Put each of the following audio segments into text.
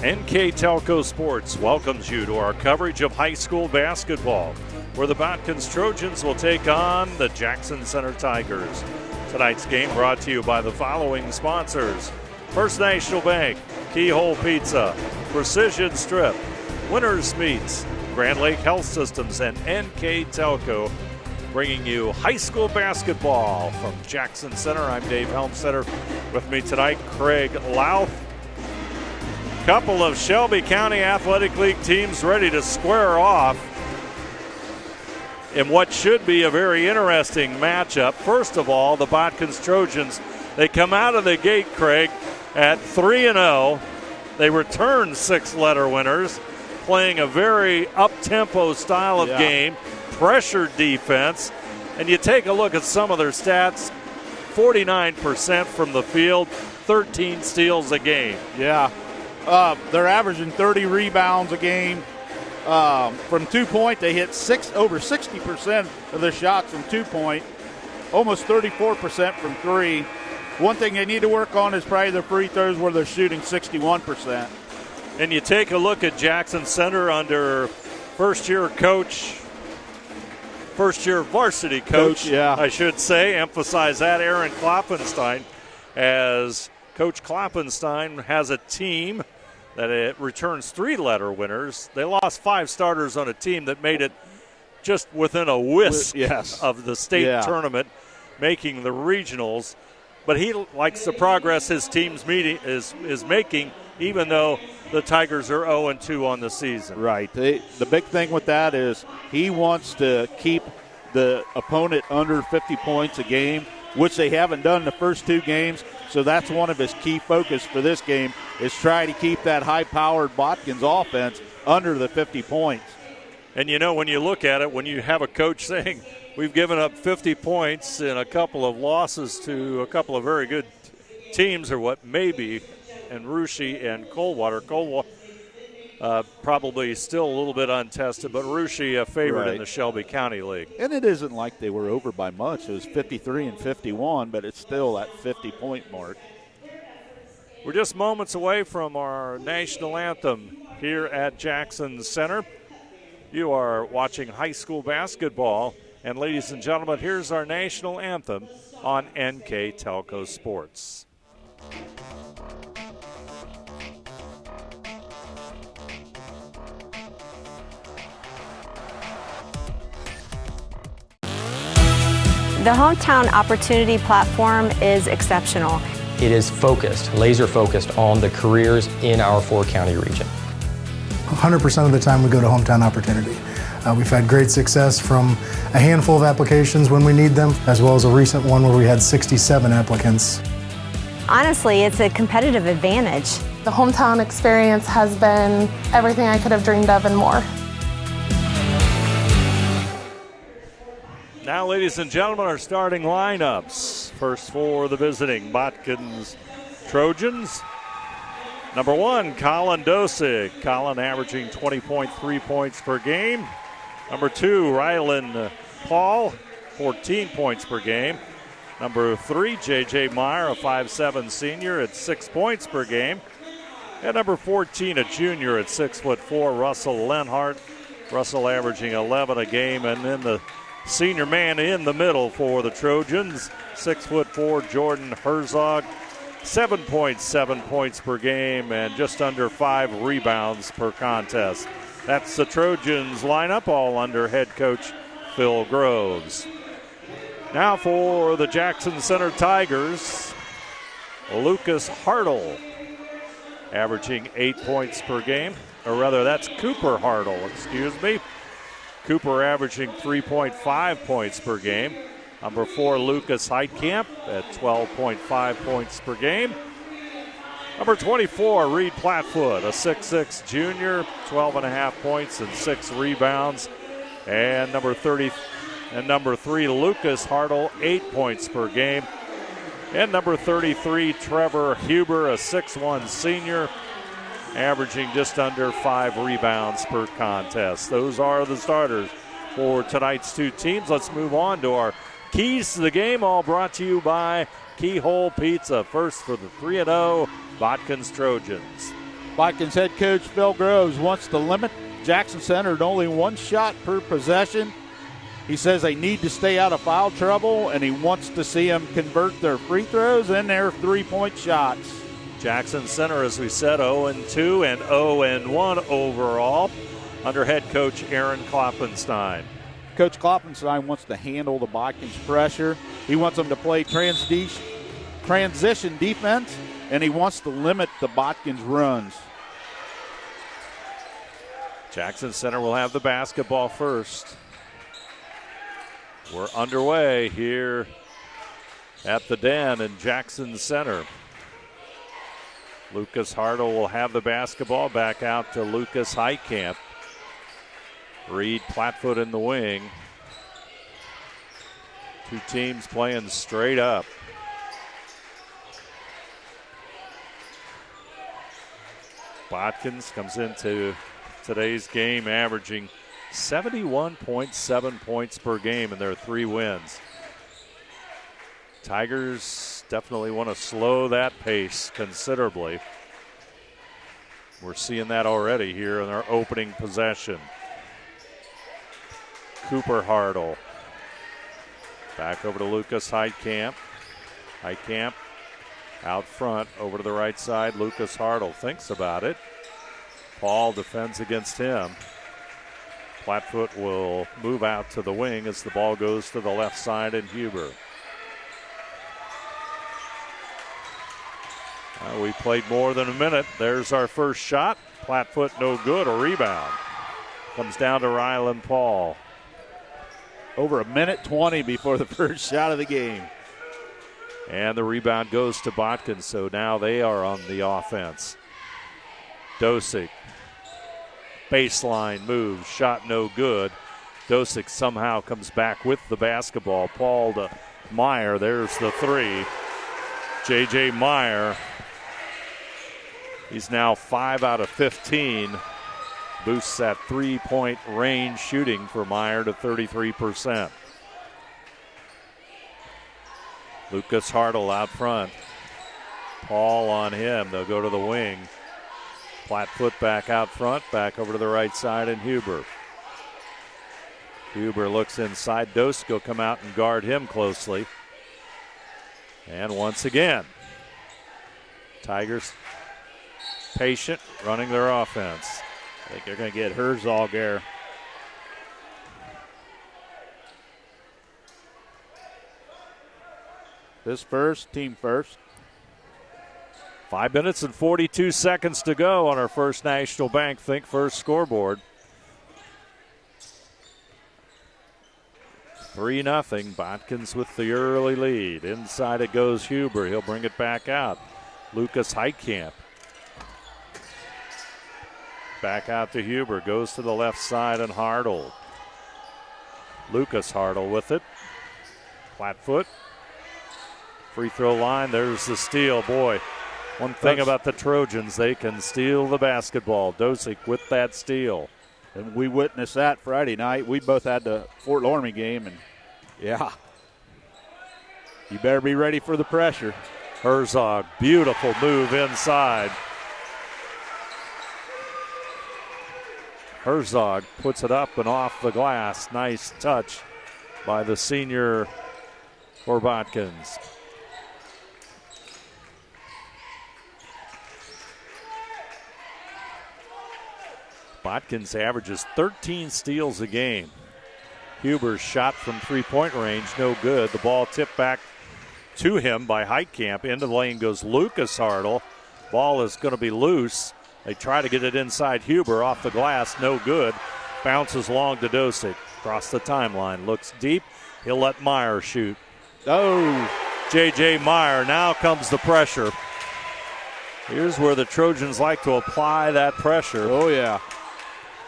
NK Telco Sports welcomes you to our coverage of high school basketball, where the Botkins Trojans will take on the Jackson Center Tigers. Tonight's game brought to you by the following sponsors: First National Bank, Keyhole Pizza, Precision Strip, Winners Meats, Grand Lake Health Systems, and NK Telco, bringing you high school basketball from Jackson Center. I'm Dave Helmstetter. With me tonight, Craig Louth. Couple of Shelby County Athletic League teams ready to square off in what should be a very interesting matchup. First of all, the Botkins Trojans, they come out of the gate, Craig, at 3-0. They return six-letter winners, playing a very up-tempo style of game, pressure defense. And you take a look at some of their stats, 49% from the field, 13 steals a game. Yeah. They're averaging 30 rebounds a game. From 2-point, they hit over 60% of their shots from 2-point, almost 34% from 3. One thing they need to work on is probably their free throws, where they're shooting 61%. And you take a look at Jackson Center under first-year varsity coach, I should say, emphasize that, Aaron Kloppenstein, as Coach Kloppenstein has a team that it returns three-letter winners. They lost 5 starters on a team that made it just within a whisk of the state tournament, making the regionals. But he likes the progress his team's is making, even though the Tigers are 0-2 on the season. Right. The big thing with that is he wants to keep the opponent under 50 points a game, which they haven't done the first 2 games. So that's one of his key focus for this game, is try to keep that high-powered Botkins offense under the 50 points. And, you know, when you look at it, when you have a coach saying we've given up 50 points in a couple of losses to a couple of very good teams, or what maybe, and Russia and Coldwater. Probably still a little bit untested, but Russia a favorite in the Shelby County League. And it isn't like they were over by much. It was 53-51, but it's still that 50-point mark. We're just moments away from our national anthem here at Jackson Center. You are watching high school basketball, and ladies and gentlemen, here's our national anthem on NK Telco Sports. The Hometown Opportunity Platform is exceptional. It is focused, laser focused on the careers in our 4-county region. 100% of the time we go to Hometown Opportunity. We've had great success from a handful of applications when we need them, as well as a recent one where we had 67 applicants. Honestly, it's a competitive advantage. The Hometown experience has been everything I could have dreamed of and more. Now, ladies and gentlemen, our starting lineups. First for the visiting Botkins Trojans. Number 1, Colin Dosig. Colin averaging 20.3 points per game. Number 2, Rylan Paul, 14 points per game. Number 3, J.J. Meyer, a 5'7" senior at 6 points per game. And number 14, a junior at 6'4", Russell Lenhart. Russell averaging 11 a game. And then the senior man in the middle for the Trojans, 6'4", Jordan Herzog, 7.7 points per game and just under 5 rebounds per contest. That's the Trojans lineup, all under head coach Phil Groves. Now for the Jackson Center Tigers, Lucas Hartle, averaging 8 points per game. Or rather, that's Cooper Hartle, Cooper averaging 3.5 points per game. Number 4, Lucas Heitkamp at 12.5 points per game. Number 24, Reed Platfoot, a 6'6" junior, 12.5 points and 6 rebounds. And number 3, Lucas Hartle, 8 points per game. And number 33, Trevor Huber, a 6'1" senior, averaging just under 5 rebounds per contest. Those are the starters for tonight's 2 teams. Let's move on to our keys to the game, all brought to you by Keyhole Pizza. First for the 3-0 Botkins Trojans. Botkins head coach Phil Groves wants to limit Jackson Center to only one shot per possession. He says they need to stay out of foul trouble, and he wants to see them convert their free throws and their three-point shots. Jackson Center, as we said, 0-2 and 0-1 overall under head coach Aaron Kloppenstein. Coach Kloppenstein wants to handle the Botkins pressure. He wants them to play transition defense, and he wants to limit the Botkins runs. Jackson Center will have the basketball first. We're underway here at the Den in Jackson Center. Lucas Hartle will have the basketball. Back out to Lucas Heitkamp. Reed Plattfoot in the wing. Two teams playing straight up. Botkins comes into today's game averaging 71.7 points per game in their 3 wins. Tigers definitely want to slow that pace considerably. We're seeing that already here in our opening possession. Cooper Hartle. Back over to Lucas Heitkamp. Heitkamp out front over to the right side. Lucas Hartle thinks about it. Paul defends against him. Plattfoot will move out to the wing as the ball goes to the left side and Huber. We played more than a minute. There's our first shot. Plattfoot no good. A rebound. Comes down to Rylan Paul. Over 1:20 before the first shot of the game. And the rebound goes to Botkins, so now they are on the offense. Dosick. Baseline move. Shot no good. Dosick somehow comes back with the basketball. Paul to Meyer. There's the three. J.J. Meyer. He's now 5 out of 15. Boosts that three-point range shooting for Meyer to 33%. Lucas Hartle out front. Paul on him. They'll go to the wing. Plattfoot back out front. Back over to the right side and Huber. Huber looks inside. Dosick will come out and guard him closely. And once again, Tigers patient, running their offense. I think they're going to get Herzog there. This first, team first. 5 minutes and 42 seconds to go on our First National Bank Think First scoreboard. 3-0. Botkins with the early lead. Inside it goes Huber. He'll bring it back out. Lucas Heitkamp. Back out to Huber. Goes to the left side and Hartle. Lucas Hartle with it. Plattfoot. Free throw line. There's the steal. Boy, one thing about the Trojans, they can steal the basketball. Dosick with that steal. And we witnessed that Friday night. We both had the Fort Laramie game, and yeah, you better be ready for the pressure. Herzog, beautiful move inside. Herzog puts it up and off the glass. Nice touch by the senior for Botkins. Botkins averages 13 steals a game. Huber's shot from three-point range, no good. The ball tipped back to him by Heitkamp. Into the lane goes Lucas Hartle. Ball is going to be loose. They try to get it inside Huber, off the glass, no good. Bounces long to Dosick. Across the timeline, looks deep. He'll let Meyer shoot. Oh, J.J. Meyer, now comes the pressure. Here's where the Trojans like to apply that pressure. Oh, yeah.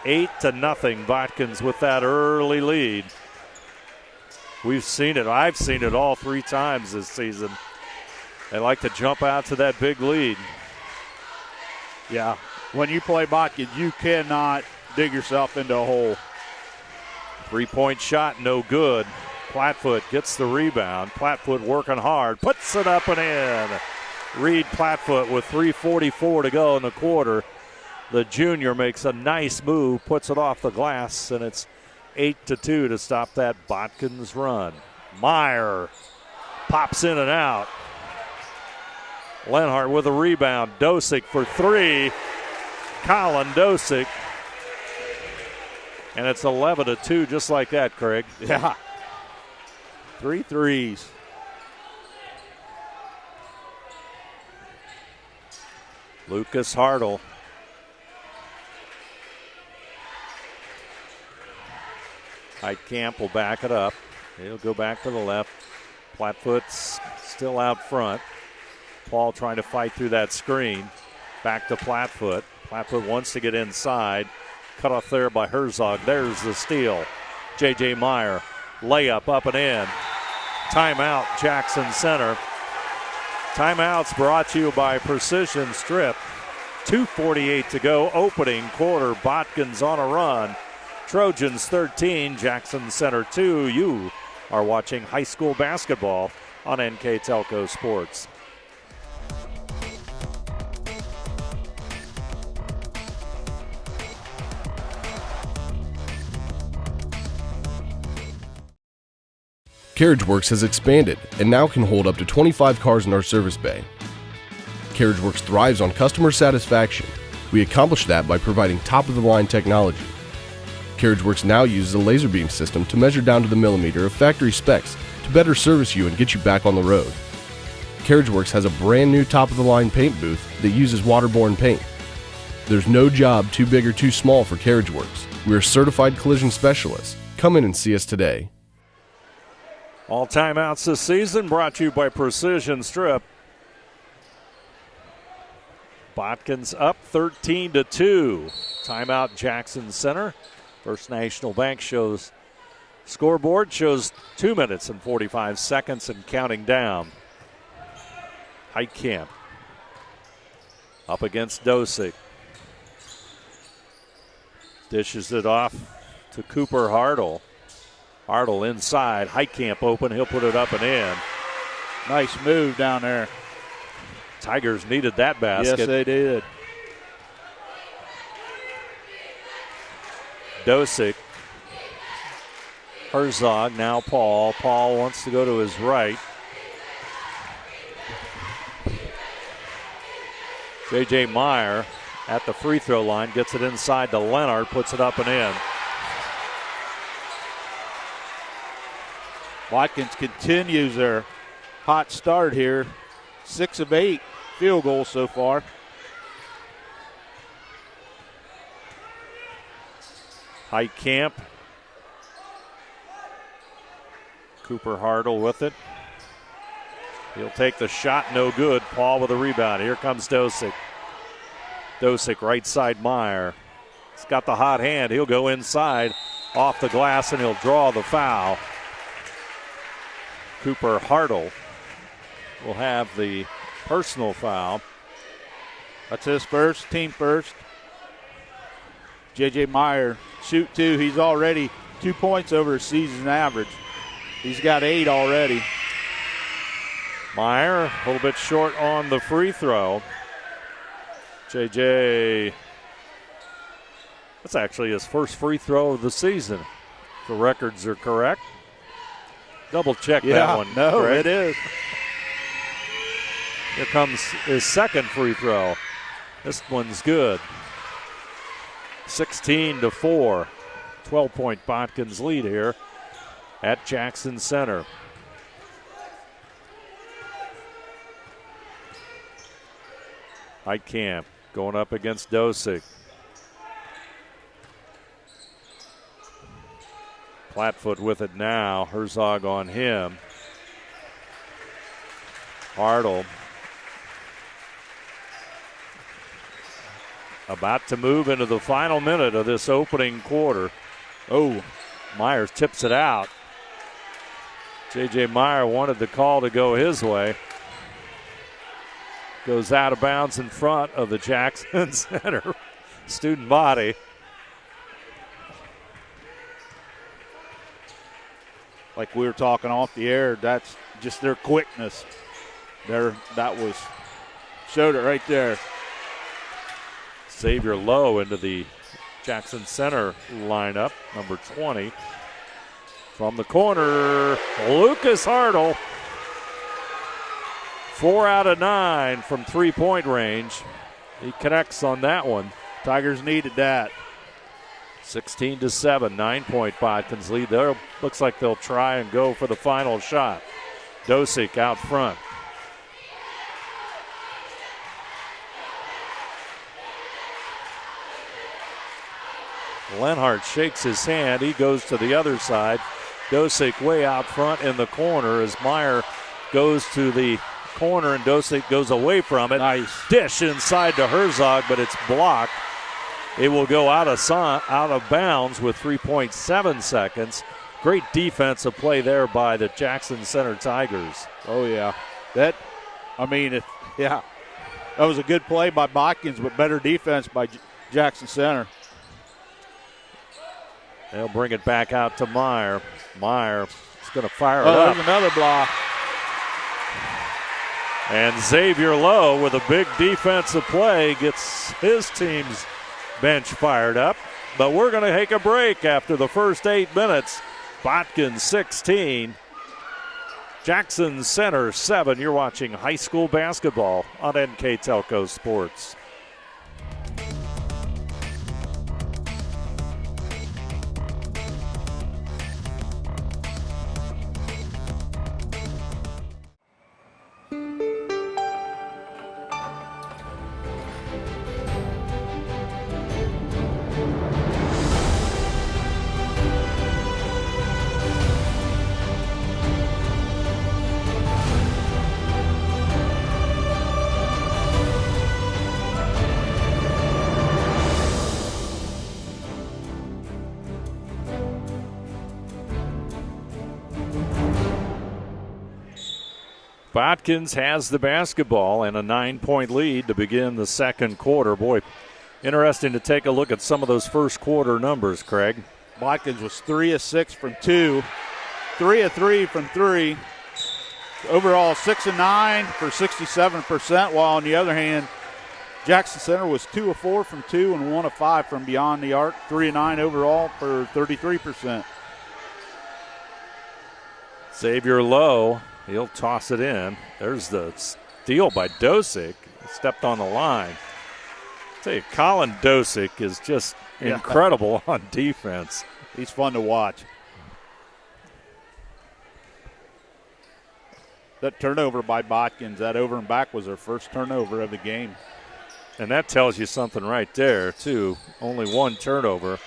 8-0, Botkins with that early lead. We've seen it. I've seen it all 3 times this season. They like to jump out to that big lead. Yeah, when you play Botkins, you cannot dig yourself into a hole. 3-point shot, no good. Plattfoot gets the rebound. Plattfoot working hard, puts it up and in. Reed Plattfoot with 3:44 to go in the quarter The junior makes a nice move, puts it off the glass, and it's 8-2 to stop that Botkins run. Meyer pops in and out. Lenhart with a rebound. Dosick for three. Colin Dosick. And it's 11-2 just like that, Craig. Yeah. 3 threes. Lucas Hartle. Heitkamp will back it up. He'll go back to the left. Plattfoot's still out front. Paul trying to fight through that screen. Back to Plattfoot. Plattfoot wants to get inside. Cut off there by Herzog. There's the steal. J.J. Meyer. Layup up and in. Timeout, Jackson Center. Timeouts brought to you by Precision Strip. 2:48 to go. Opening quarter. Botkins on a run. Trojans 13, Jackson Center 2. You are watching high school basketball on NK Telco Sports. Carriage Works has expanded and now can hold up to 25 cars in our service bay. Carriage Works thrives on customer satisfaction. We accomplish that by providing top-of-the-line technology. Carriage Works now uses a laser beam system to measure down to the millimeter of factory specs to better service you and get you back on the road. Carriage Works has a brand new top-of-the-line paint booth that uses waterborne paint. There's no job too big or too small for Carriage Works. We are certified collision specialists. Come in and see us today. All timeouts this season brought to you by Precision Strip. Botkins up 13-2. Timeout Jackson Center. First National Bank scoreboard shows 2 minutes and 45 seconds and counting down. Heitkamp up against Dosick. Dishes it off to Cooper Hartle. Hartle inside. Heitkamp open. He'll put it up and in. Nice move down there. Tigers needed that basket. Yes, they did. Dosick. Herzog, now Paul. Paul wants to go to his right. J.J. Meyer at the free throw line. Gets it inside to Leonard. Puts it up and in. Watkins continues their hot start here. 6 of 8 field goals so far. Heitkamp. Cooper Hartle with it. He'll take the shot, no good. Paul with a rebound. Here comes Dosick. Dosick right side Meyer. He's got the hot hand. He'll go inside off the glass and he'll draw the foul. Cooper Hartle will have the personal foul. That's his first, team first. J.J. Meyer, shoot 2. He's already 2 points over his season average. He's got 8 already. Meyer a little bit short on the free throw. J.J. That's actually his first free throw of the season. If the records are correct. Double check that one. No, Greg. it is. Here comes his second free throw. This one's good. 16-4. 12-point Botkins lead here at Jackson Center. Heitkamp going up against Dosick. Plattfoot with it now. Herzog on him. Hartle about to move into the final minute of this opening quarter. Oh, Myers tips it out. J.J. Meyer wanted the call to go his way. Goes out of bounds in front of the Jackson Center student body. Like we were talking off the air, that's just their quickness. Showed it right there. Xavier Lowe into the Jackson Center lineup, number 20. From the corner, Lucas Hartle. 4 out of 9 from three-point range. He connects on that one. Tigers needed that. 16-7, 9-point Botkins lead. There looks like they'll try and go for the final shot. Dosick out front. Lenhart shakes his hand. He goes to the other side. Dosick way out front in the corner as Meyer goes to the corner and Dosick goes away from it. Nice. Dish inside to Herzog, but it's blocked. It will go out of bounds with 3.7 seconds. Great defensive play there by the Jackson Center Tigers. Oh, yeah. That was a good play by Botkins, but better defense by Jackson Center. They'll bring it back out to Meyer. Meyer is going to fire it up. There's another block. And Xavier Lowe with a big defensive play gets his team's bench fired up. But we're going to take a break after the first 8 minutes. Botkins 16, Jackson Center 7. You're watching high school basketball on NK Telco Sports. Botkins has the basketball and a 9-point lead to begin the second quarter. Boy, interesting to take a look at some of those first quarter numbers, Craig. Botkins was 3 of 6 from 2, 3 of 3 from 3. Overall 6 of 9 for 67%, while on the other hand, Jackson Center was 2 of 4 from 2 and 1 of 5 from beyond the arc, 3 of 9 overall for 33%. Xavier Lowe. He'll toss it in. There's the steal by Dosick. He stepped on the line. I tell you, Colin Dosick is just incredible on defense. He's fun to watch. That turnover by Botkins, that over and back was their first turnover of the game. And that tells you something right there, too. Only one turnover.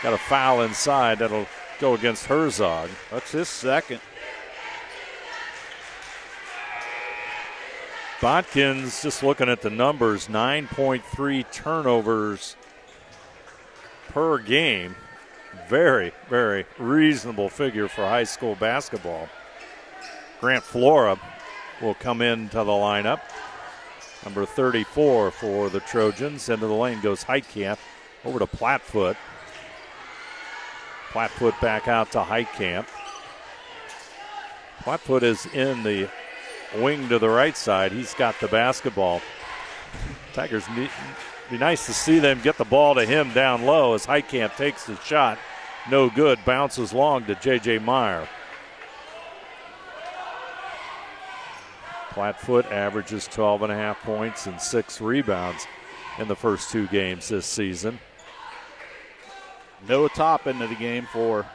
Got a foul inside that'll go against Herzog. That's his second. Botkins, just looking at the numbers, 9.3 turnovers per game. Very, very reasonable figure for high school basketball. Grant Flora will come into the lineup. Number 34 for the Trojans. Into the lane goes Heitkamp. Over to Plattfoot. Plattfoot back out to Heitkamp. Plattfoot is in the wing to the right side. He's got the basketball. Tigers be nice to see them get the ball to him down low as Heitkamp takes the shot. No good. Bounces long to J.J. Meyer. Plattfoot averages 12.5 points and 6 rebounds in the first 2 games this season. No top into the game for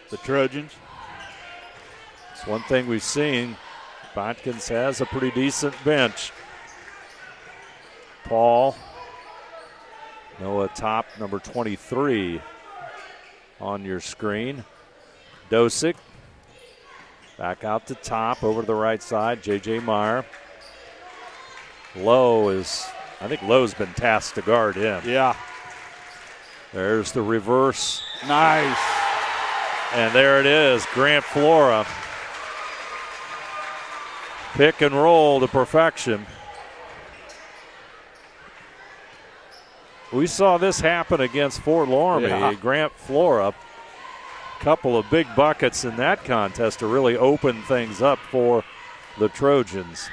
the Trojans. It's one thing we've seen. Botkins has a pretty decent bench. Paul, Noah Top, number 23 on your screen. Dosick, back out to Top, over to the right side, J.J. Meyer. I think Lowe's been tasked to guard him. Yeah. There's the reverse. Nice. And there it is, Grant Flora. Pick and roll to perfection. We saw this happen against Fort Loramie. Yeah. Grant Flora, couple of big buckets in that contest to really open things up for the Trojans.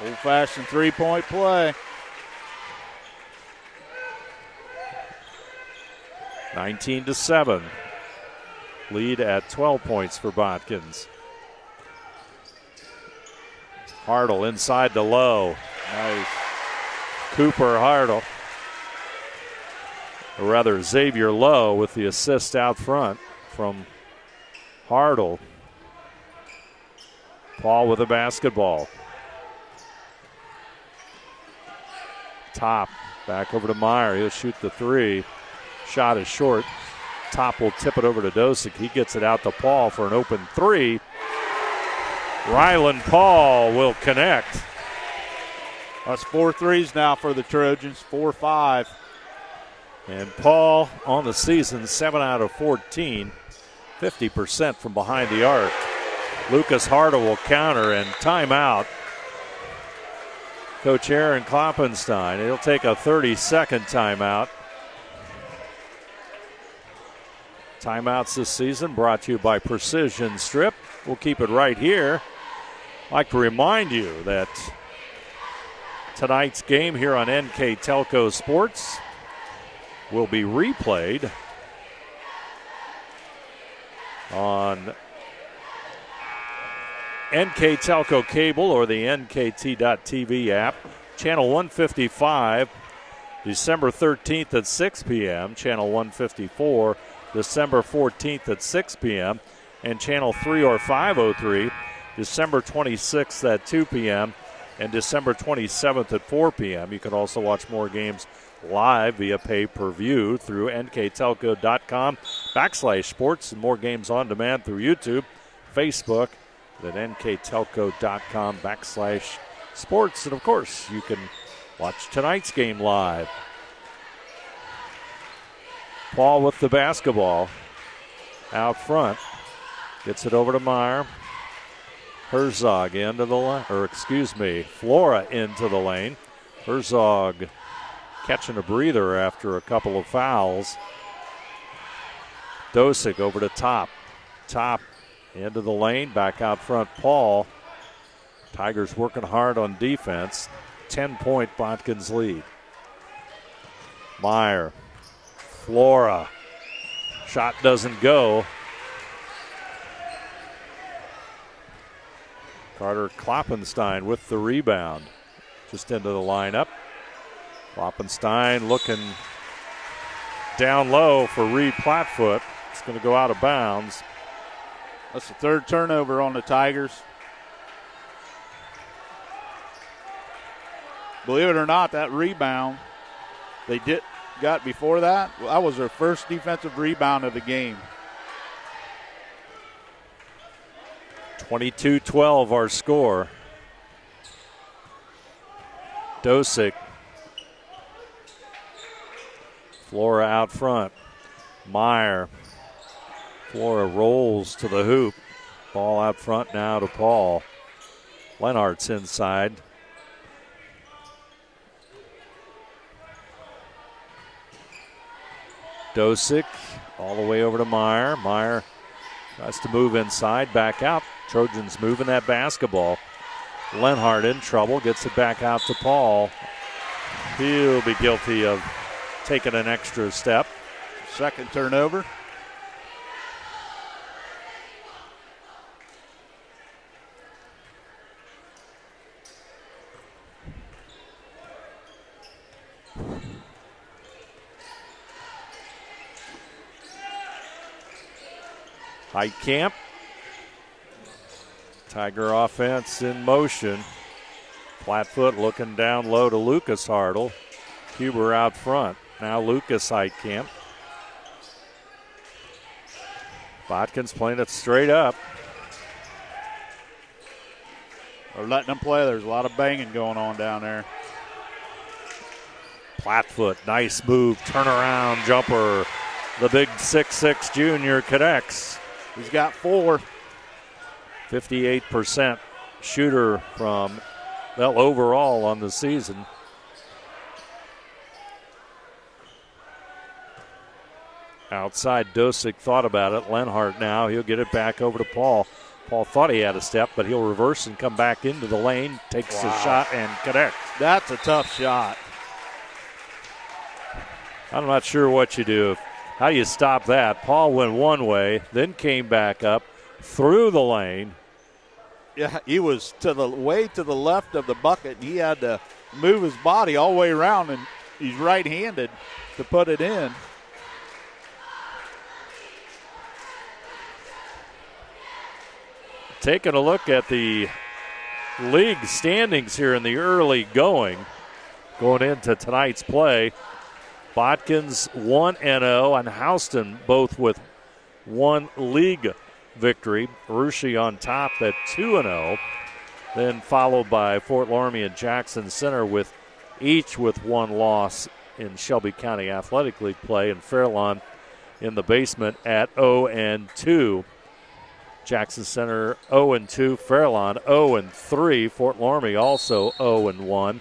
Old-fashioned three-point play. 19-7. Lead at 12 points for Botkins. Hartle inside to Lowe. Nice. Cooper Hartle. Or rather, Xavier Lowe with the assist out front from Hartle. Paul with the basketball. Top. Back over to Meyer. He'll shoot the three. Shot is short. Top will tip it over to Dosick. He gets it out to Paul for an open three. Rylan Paul will connect. That's 4 threes now for the Trojans, 4-5. And Paul on the season, 7 out of 14, 50% from behind the arc. Lucas Hartle will counter and timeout. Coach Aaron Kloppenstein, he'll take a 30-second timeout. Timeouts this season brought to you by Precision Strip. We'll keep it right here. I'd like to remind you that tonight's game here on NK Telco Sports will be replayed on NK Telco Cable or the NKT.TV app. Channel 155, December 13th at 6 p.m. Channel 154, December 14th at 6 p.m. And Channel 3 or 503, December 26th at 2 p.m. and December 27th at 4 p.m. You can also watch more games live via pay-per-view through nktelco.com/sports and more games on demand through YouTube, Facebook, at nktelco.com/sports. And, of course, you can watch tonight's game live. Paul with the basketball out front. Gets it over to Meyer. Herzog into the lane, Flora into the lane. Herzog catching a breather after a couple of fouls. Dosick over to Top. Top into the lane, back out front, Paul. Tigers working hard on defense. 10-point Botkins lead. Meyer. Flora. Shot doesn't go. Carter Kloppenstein with the rebound. Just into the lineup. Kloppenstein looking down low for Reed Plattfoot. It's going to go out of bounds. That's the third turnover on the Tigers. Believe it or not, that rebound they got before that was their first defensive rebound of the game. 22-12 our score. Dosick. Flora out front. Meyer. Flora rolls to the hoop. Ball out front now to Paul. Lenhart's inside. Dosick all the way over to Meyer. Meyer tries to move inside, back out. Trojans moving that basketball. Lenhart in trouble, gets it back out to Paul. He'll be guilty of taking an extra step. Second turnover. Heitkamp. Tiger offense in motion. Plattfoot looking down low to Lucas Hartle. Huber out front. Now Lucas Heitkamp. Botkins playing it straight up. They're letting them play. There's a lot of banging going on down there. Plattfoot, nice move, turnaround jumper. The big 6'6" junior connects. He's got 4. 58% shooter from, overall on the season. Outside, Dosick thought about it. Lenhart now, he'll get it back over to Paul. Paul thought he had a step, but he'll reverse and come back into the lane, takes the shot and connects. That's a tough shot. I'm not sure what you do. How do you stop that? Paul went one way, then came back up through the lane. Yeah, he was way to the left of the bucket, and he had to move his body all the way around, and he's right-handed to put it in. Taking a look at the league standings here in the early going into tonight's play. Botkins 1-0 and Houston both with one league victory. Rushi on top at 2-0. Then followed by Fort Laramie and Jackson Center each with one loss in Shelby County Athletic League play, and Fairlawn in the basement at 0-2. Jackson Center 0-2, Fairlawn 0-3, Fort Laramie also 0-1.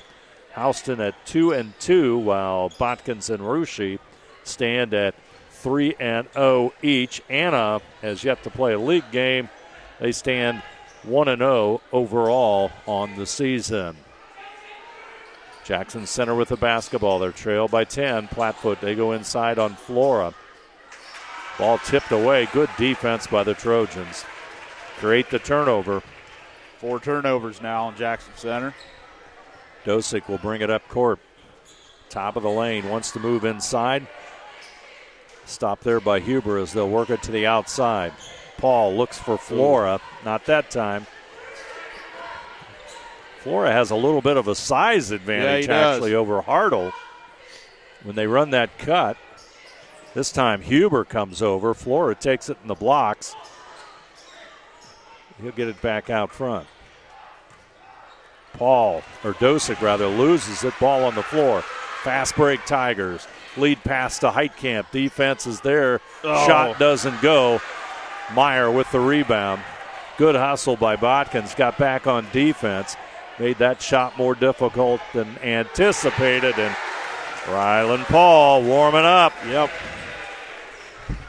Houston at 2-2, while Botkins and Rushi stand at 3-0 each. Anna has yet to play a league game. They stand 1-0 overall on the season. Jackson Center with the basketball. They're trailed by 10. Plattfoot, they go inside on Flora. Ball tipped away. Good defense by the Trojans. Create the turnover. 4 turnovers now in Jackson Center. Dosick will bring it up court. Top of the lane, wants to move inside. Stop there by Huber as they'll work it to the outside. Paul looks for Flora. Not that time. Flora has a little bit of a size advantage actually over Hartle when they run that cut. This time Huber comes over. Flora takes it in the blocks. He'll get it back out front. Dosick loses it. Ball on the floor. Fast break Tigers. Lead pass to Heitkamp. Defense is there. Shot doesn't go. Meyer with the rebound. Good hustle by Botkins. Got back on defense. Made that shot more difficult than anticipated. And Rylan Paul warming up. Yep.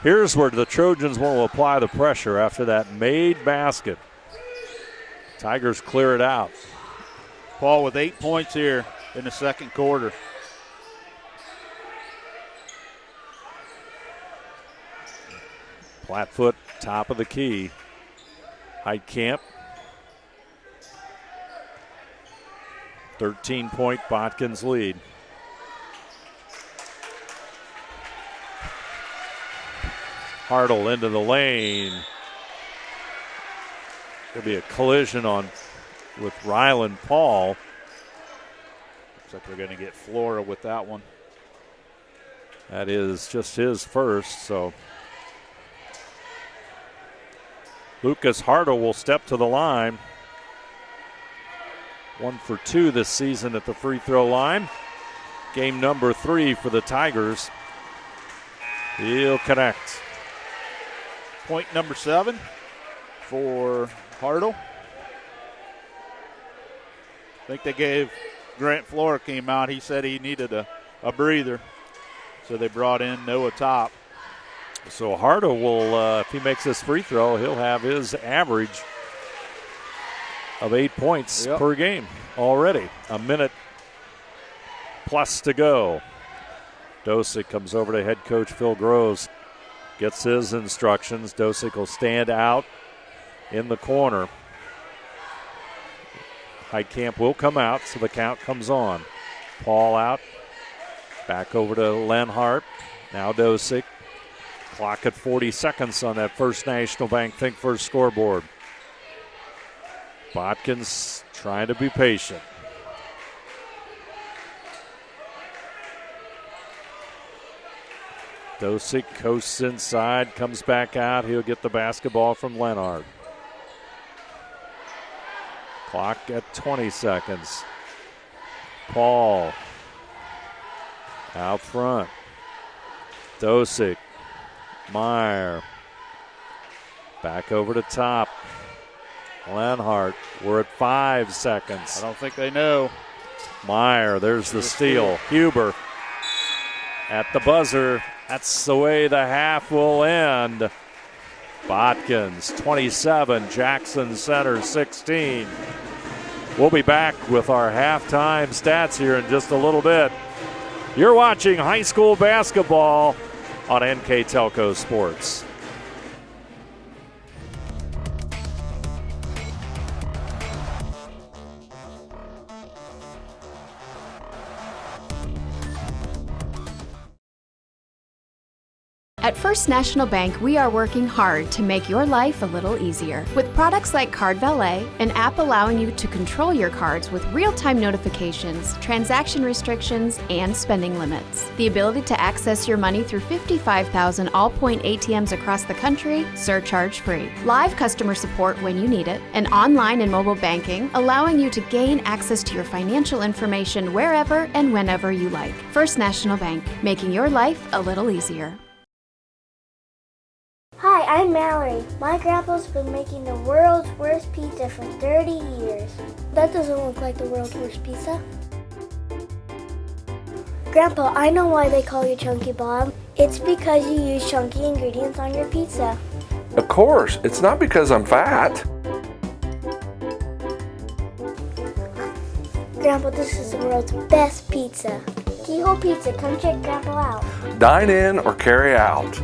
Here's where the Trojans want to apply the pressure after that made basket. Tigers clear it out. Paul with 8 points here in the second quarter. Plattfoot, top of the key. Heitkamp. 13-point Botkins lead. Hartle into the lane. There'll be a collision with Rylan Paul. Looks like they're going to get Flora with that one. That is just his first, so Lucas Hartle will step to the line. 1 for 2 this season at the free throw line. Game number 3 for the Tigers. He'll connect. Point number 7 for Hartle. I think they gave Grant Flora came out. He said he needed a breather. So they brought in Noah Top. So Hartle will, if he makes this free throw, he'll have his average of 8 points per game already. A minute plus to go. Dosick comes over to head coach Phil Groves. Gets his instructions. Dosick will stand out in the corner. Heitkamp will come out, so the count comes on. Paul out. Back over to Lenhart. Now Dosick. Clock at 40 seconds on that First National Bank Think First scoreboard. Botkins trying to be patient. Dosick coasts inside, comes back out. He'll get the basketball from Lenhart. Clock at 20 seconds. Paul out front. Dosick. Meyer. Back over to top. Lenhart. We're at 5 seconds. I don't think they know. Meyer, there's the steal. Huber at the buzzer. That's the way the half will end. Botkins 27, Jackson Center 16. We'll be back with our halftime stats here in just a little bit. You're watching high school basketball on NK Telco Sports. At First National Bank, we are working hard to make your life a little easier. With products like Card Valet, an app allowing you to control your cards with real-time notifications, transaction restrictions, and spending limits. The ability to access your money through 55,000 all-point ATMs across the country, surcharge-free. Live customer support when you need it. And online and mobile banking, allowing you to gain access to your financial information wherever and whenever you like. First National Bank, making your life a little easier. Hi, I'm Mallory. My grandpa's been making the world's worst pizza for 30 years. That doesn't look like the world's worst pizza. Grandpa, I know why they call you Chunky Bob. It's because you use chunky ingredients on your pizza. Of course, it's not because I'm fat. Grandpa, this is the world's best pizza. Keyhole Pizza, come check Grandpa out. Dine in or carry out.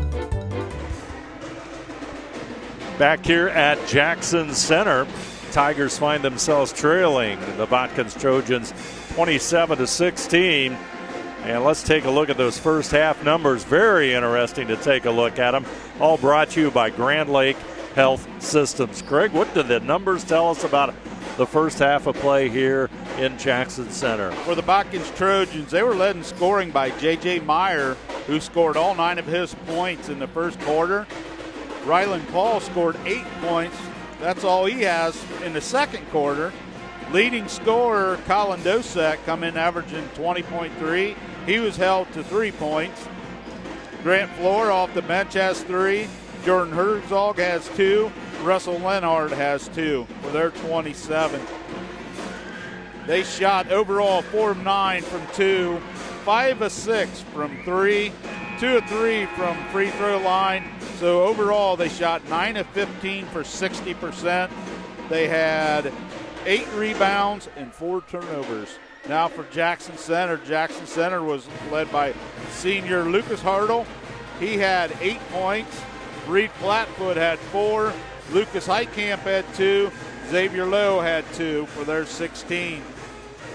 Back here at Jackson Center, Tigers find themselves trailing the Botkins Trojans 27-16. And let's take a look at those first half numbers. Very interesting to take a look at them. All brought to you by Grand Lake Health Systems. Greg, what do the numbers tell us about the first half of play here in Jackson Center? For the Botkins Trojans, they were led in scoring by J.J. Meyer, who scored all 9 of his points in the first quarter. Ryland Paul scored 8 points. That's all he has in the second quarter. Leading scorer, Colin Dosek, come in averaging 20.3. He was held to 3 points. Grant Floor off the bench has 3. Jordan Herzog has 2. Russell Lenhard has 2 for their 27. They shot overall 4 of 9 from 2, 5 of 6 from 3, 2 of 3 from free throw line. So overall, they shot 9 of 15 for 60%. They had 8 rebounds and 4 turnovers. Now for Jackson Center. Jackson Center was led by senior Lucas Hartle. He had 8 points. Reed Flatfoot had 4. Lucas Heitkamp had 2. Xavier Lowe had 2 for their 16.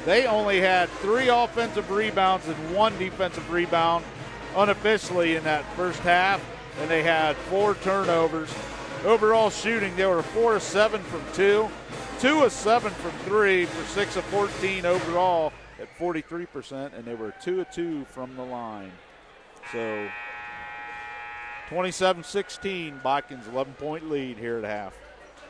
They only had 3 offensive rebounds and 1 defensive rebound unofficially in that first half, and they had 4 turnovers. Overall shooting, they were 4 of 7 from 2, 2 of 7 from 3 for 6 of 14 overall at 43%, and they were 2 of 2 from the line. So 27-16, Botkins 11-point lead here at half.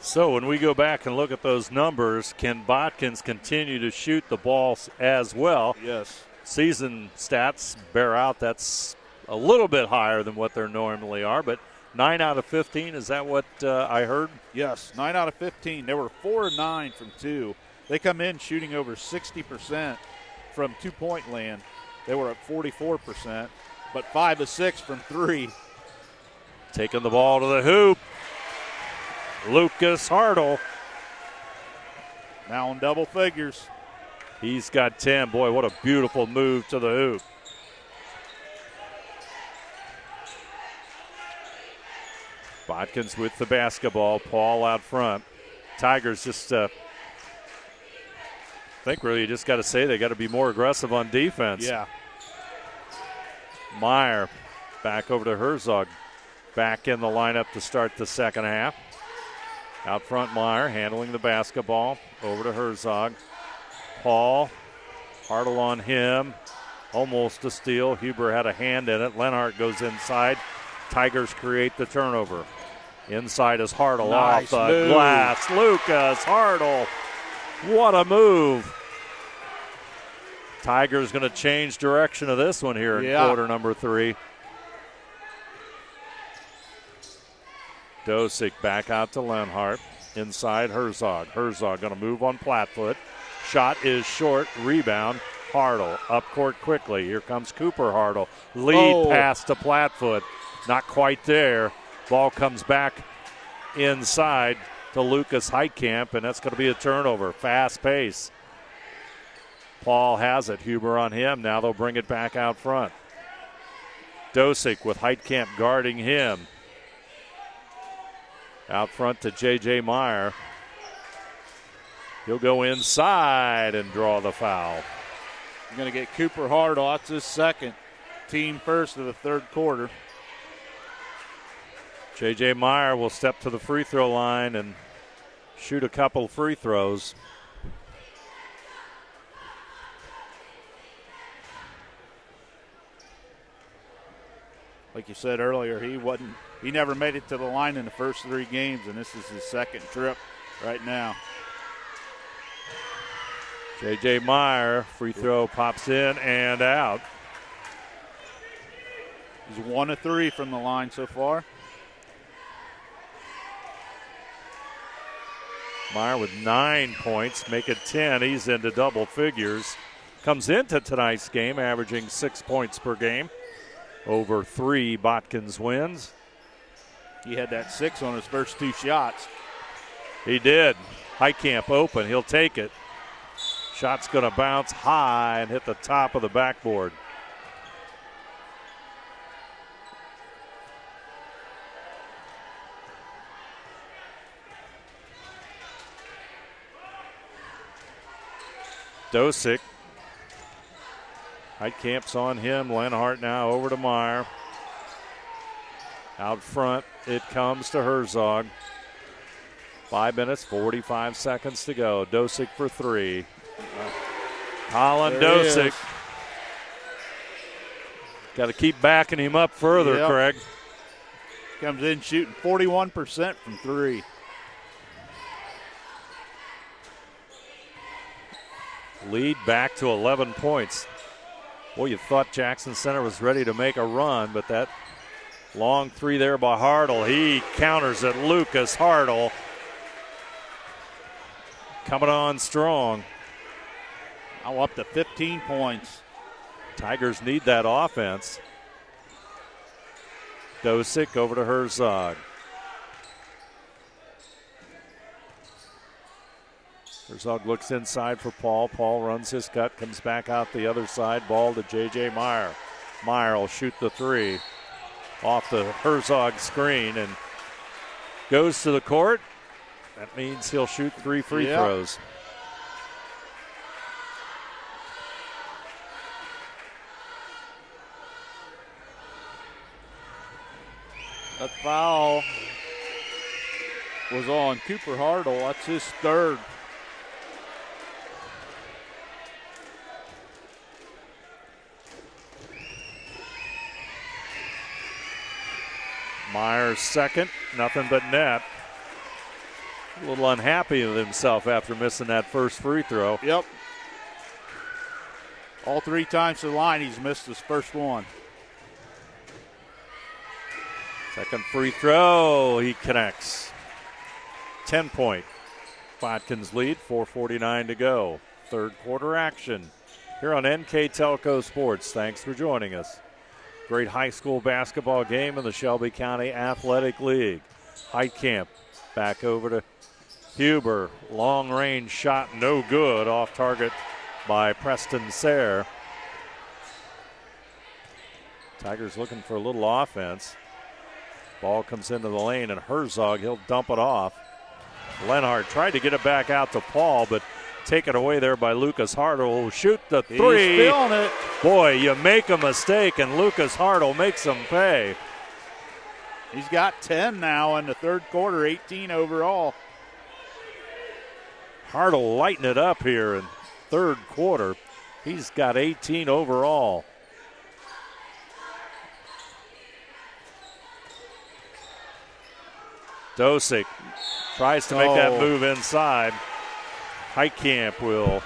So when we go back and look at those numbers, can Botkins continue to shoot the ball as well? Yes. Season stats bear out that's a little bit higher than what they normally are, but 9 out of 15, is that what I heard? Yes, 9 out of 15. They were 4 of 9 from 2. They come in shooting over 60% from two-point land. They were at 44%, but 5 of 6 from 3. Taking the ball to the hoop. Lucas Hartle. Now in double figures. He's got 10. Boy, what a beautiful move to the hoop. Botkins with the basketball. Paul out front. Tigers just, I think really you just got to say they got to be more aggressive on defense. Yeah. Meyer back over to Herzog. Back in the lineup to start the second half. Out front, Meyer handling the basketball. Over to Herzog. Paul, Hartle on him. Almost a steal. Huber had a hand in it. Lenhart goes inside. Tigers create the turnover. Inside is Hartle Nice off the move. glass. Lucas Hartle. What a move. Tigers going to change direction of this one here in quarter number 3. Dosick back out to Lenhart. Inside Herzog. Herzog going to move on Flatfoot. Shot is short. Rebound. Hartle up court quickly. Here comes Cooper Hartle. Lead pass to Flatfoot. Not quite there. Ball comes back inside to Lucas Heitkamp, and that's going to be a turnover. Fast pace. Paul has it. Huber on him. Now they'll bring it back out front. Dosick with Heitkamp guarding him. Out front to J.J. Meyer. He'll go inside and draw the foul. You're going to get Cooper Hardall. That's his second. Team first of the third quarter. J.J. Meyer will step to the free throw line and shoot a couple free throws. Like you said earlier, he never made it to the line in the first 3 games, and this is his second trip right now. J.J. Meyer, free throw pops in and out. He's 1 of 3 from the line so far. Meyer with 9 points, make it 10. He's into double figures. Comes into tonight's game averaging 6 points per game. Over 3 Botkins wins. He had that 6 on his first 2 shots. He did. Heitkamp open. He'll take it. Shot's going to bounce high and hit the top of the backboard. Dosick. Heitkamp's on him. Lenhart now over to Meyer. Out front, it comes to Herzog. 5 minutes, 45 seconds to go. Dosick for 3. Colin Dosick. Got to keep backing him up further, yep. Craig. Comes in shooting 41% from 3. Lead back to 11 points. Boy, you thought Jackson Center was ready to make a run, but that long 3 there by Hartle. He counters it. Lucas Hartle coming on strong. Now up to 15 points. Tigers need that offense. Dosick over to Herzog. Herzog looks inside for Paul. Paul runs his cut, comes back out the other side. Ball to J.J. Meyer. Meyer will shoot the 3 off the Herzog screen and goes to the court. That means he'll shoot 3 free throws. That foul was on Cooper Hardall. That's his third. Myers second, nothing but net. A little unhappy with himself after missing that first free throw. Yep. All 3 times to the line, he's missed his first one. Second free throw, he connects. 10-point Botkins lead, 4:49 to go. Third quarter action here on NK Telco Sports. Thanks for joining us. Great high school basketball game in the Shelby County Athletic League. Heitkamp back over to Huber. Long range shot, no good. Off target by Preston Sayre. Tigers looking for a little offense. Ball comes into the lane and Herzog, he'll dump it off. Lenhart tried to get it back out to Paul, but taken away there by Lucas Hartle, who'll shoot the 3. He's feeling it. Boy, you make a mistake, and Lucas Hartle makes him pay. He's got 10 now in the third quarter, 18 overall. Hartle lighting it up here in third quarter. He's got 18 overall. Dosick tries to make that move inside. Heitkamp will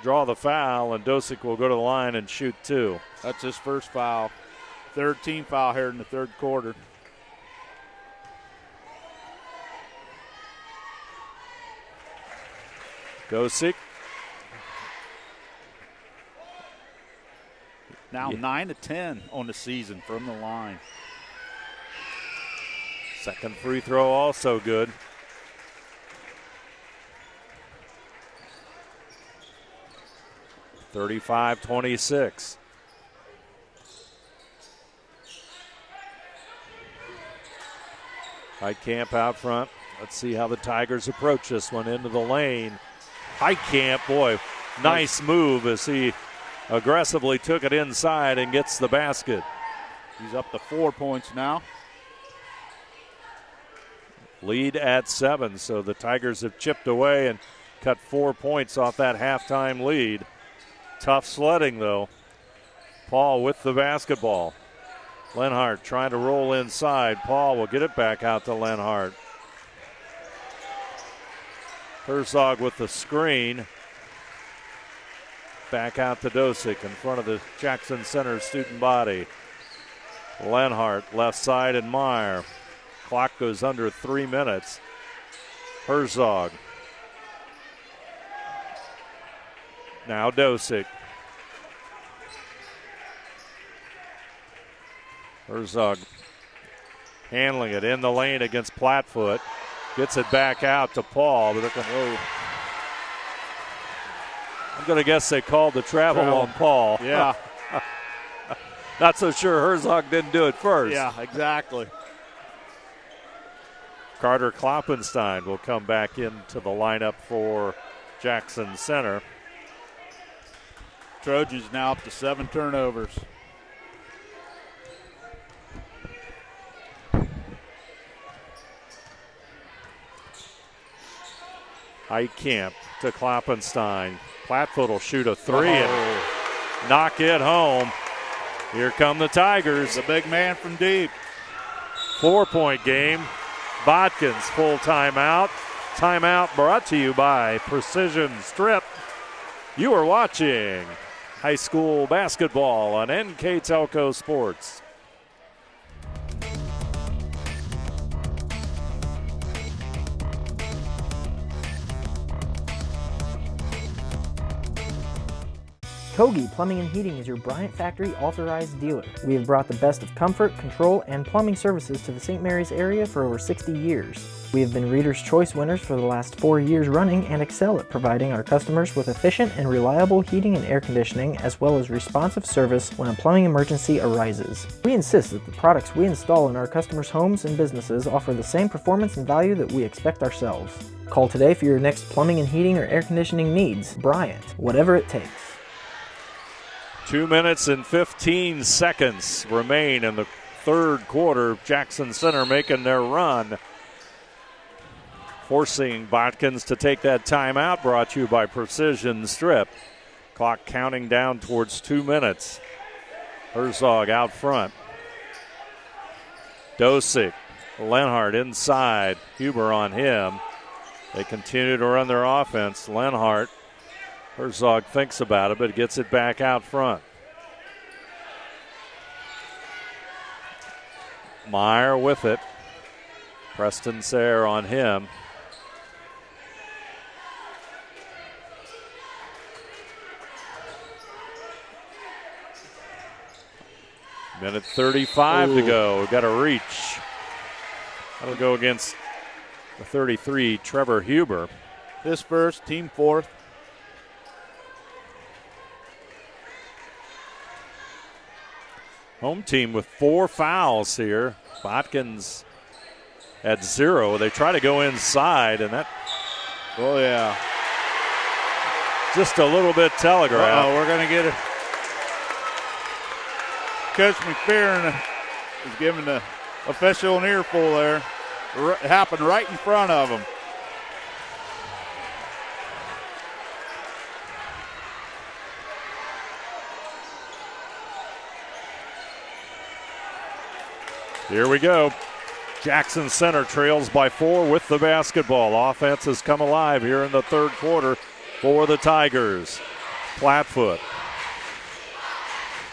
draw the foul, and Dosick will go to the line and shoot 2. That's his first foul. Third team foul here in the third quarter. Dosick. Now 9 of 10 on the season from the line. Second free throw also good. 35-26. Heitkamp out front. Let's see how the Tigers approach this one into the lane. Heitkamp, boy, nice move as he aggressively took it inside and gets the basket. He's up to 4 points now. Lead at 7, so the Tigers have chipped away and cut 4 points off that halftime lead. Tough sledding, though. Paul with the basketball. Lenhart trying to roll inside. Paul will get it back out to Lenhart. Herzog with the screen. Back out to Dosick in front of the Jackson Center student body. Lenhart left side and Meyer. Clock goes under 3 minutes. Herzog. Now Dosick. Herzog handling it in the lane against Plattfoot. Gets it back out to Paul. But I'm going to guess they called the travel on Paul. Yeah. Not so sure Herzog didn't do it first. Yeah, exactly. Carter Kloppenstein will come back into the lineup for Jackson Center. Trojans now up to 7 turnovers. Heitkamp to Kloppenstein. Plattfoot will shoot a 3 and knock it home. Here come the Tigers. The big man from deep. 4-point game. Botkins full timeout. Timeout brought to you by Precision Strip. You are watching high school basketball on NK Telco Sports. Kogi Plumbing and Heating is your Bryant Factory authorized dealer. We have brought the best of comfort, control, and plumbing services to the St. Mary's area for over 60 years. We have been Reader's Choice winners for the last 4 years running and excel at providing our customers with efficient and reliable heating and air conditioning, as well as responsive service when a plumbing emergency arises. We insist that the products we install in our customers' homes and businesses offer the same performance and value that we expect ourselves. Call today for your next plumbing and heating or air conditioning needs. Bryant, whatever it takes. 2 minutes and 15 seconds remain in the third quarter. Jackson Center making their run, forcing Botkins to take that timeout, brought to you by Precision Strip. Clock counting down towards 2 minutes. Herzog out front. Dosick, Lenhart inside. Huber on him. They continue to run their offense. Lenhart. Herzog thinks about it, but gets it back out front. Meyer with it. Preston Sayre on him. Minute 35 to go. We've got a reach. That'll go against the 33, Trevor Huber. His first, team fourth. Home team with 4 fouls here. Botkins at 0. They try to go inside, and that. Oh, yeah. Just a little bit telegraphed. We're going to get it. Coach McPherson is giving the official an earful there. It happened right in front of him. Here we go. Jackson Center trails by 4 with the basketball. Offense has come alive here in the third quarter for the Tigers. Plattfoot.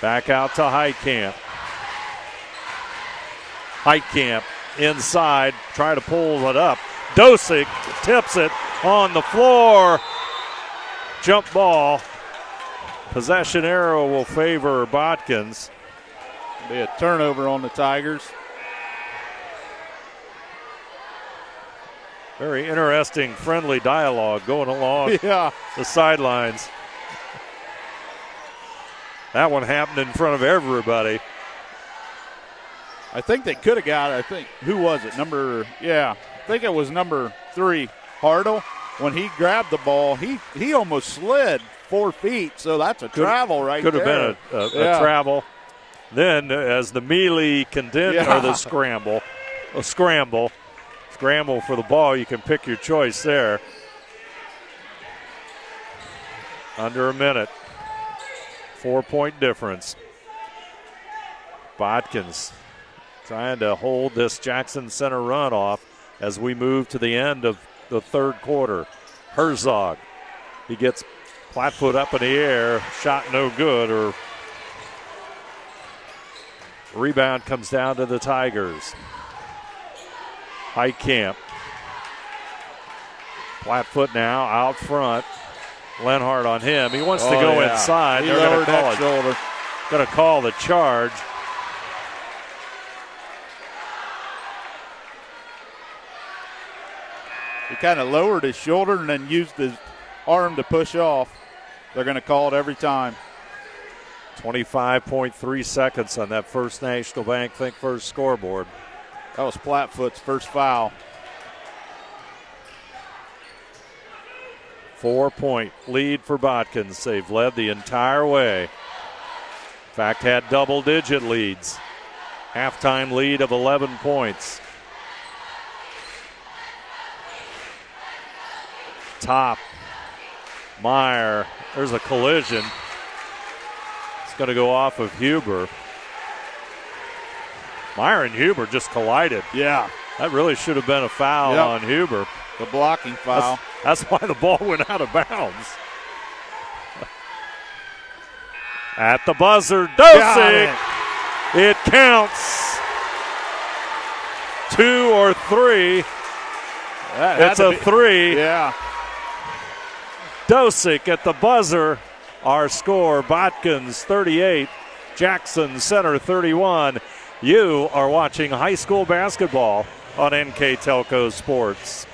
Back out to Heitkamp. Heitkamp inside, try to pull it up. Dosick tips it on the floor. Jump ball. Possession arrow will favor Botkins. Be a turnover on the Tigers. Very interesting, friendly dialogue going along the sidelines. That one happened in front of everybody. I think they could have got, who was it? I think it was number 3, Hartle. When he grabbed the ball, he almost slid 4 feet, so that's a travel right there. Could have been a travel. Then as the melee or the scramble for the ball, you can pick your choice there. Under a minute. 4-point difference. Botkins trying to hold this Jackson Center run off as we move to the end of the third quarter. Herzog, he gets flat-foot up in the air, shot no good, or rebound comes down to the Tigers. Heitkamp, flat-foot now, out front. Lenhart on him. He wants to go inside. They're going to call shoulder. Going to call the charge. He kind of lowered his shoulder and then used his arm to push off. They're going to call it every time. 25.3 seconds on that First National Bank Think First scoreboard. That was Flatfoot's first foul. 4-point lead for Botkins. They've led the entire way. In fact, had double-digit leads. Halftime lead of 11 points. Top. Meyer. There's a collision. It's going to go off of Huber. Meyer and Huber just collided. Yeah. That really should have been a foul on Huber. The blocking foul. That's why the ball went out of bounds. At the buzzer, Dosick. It counts. 2 or 3. It's a 3. Yeah. Dosick at the buzzer. Our score, Botkins 38, Jackson Center 31. You are watching high school basketball on NK Telco Sports.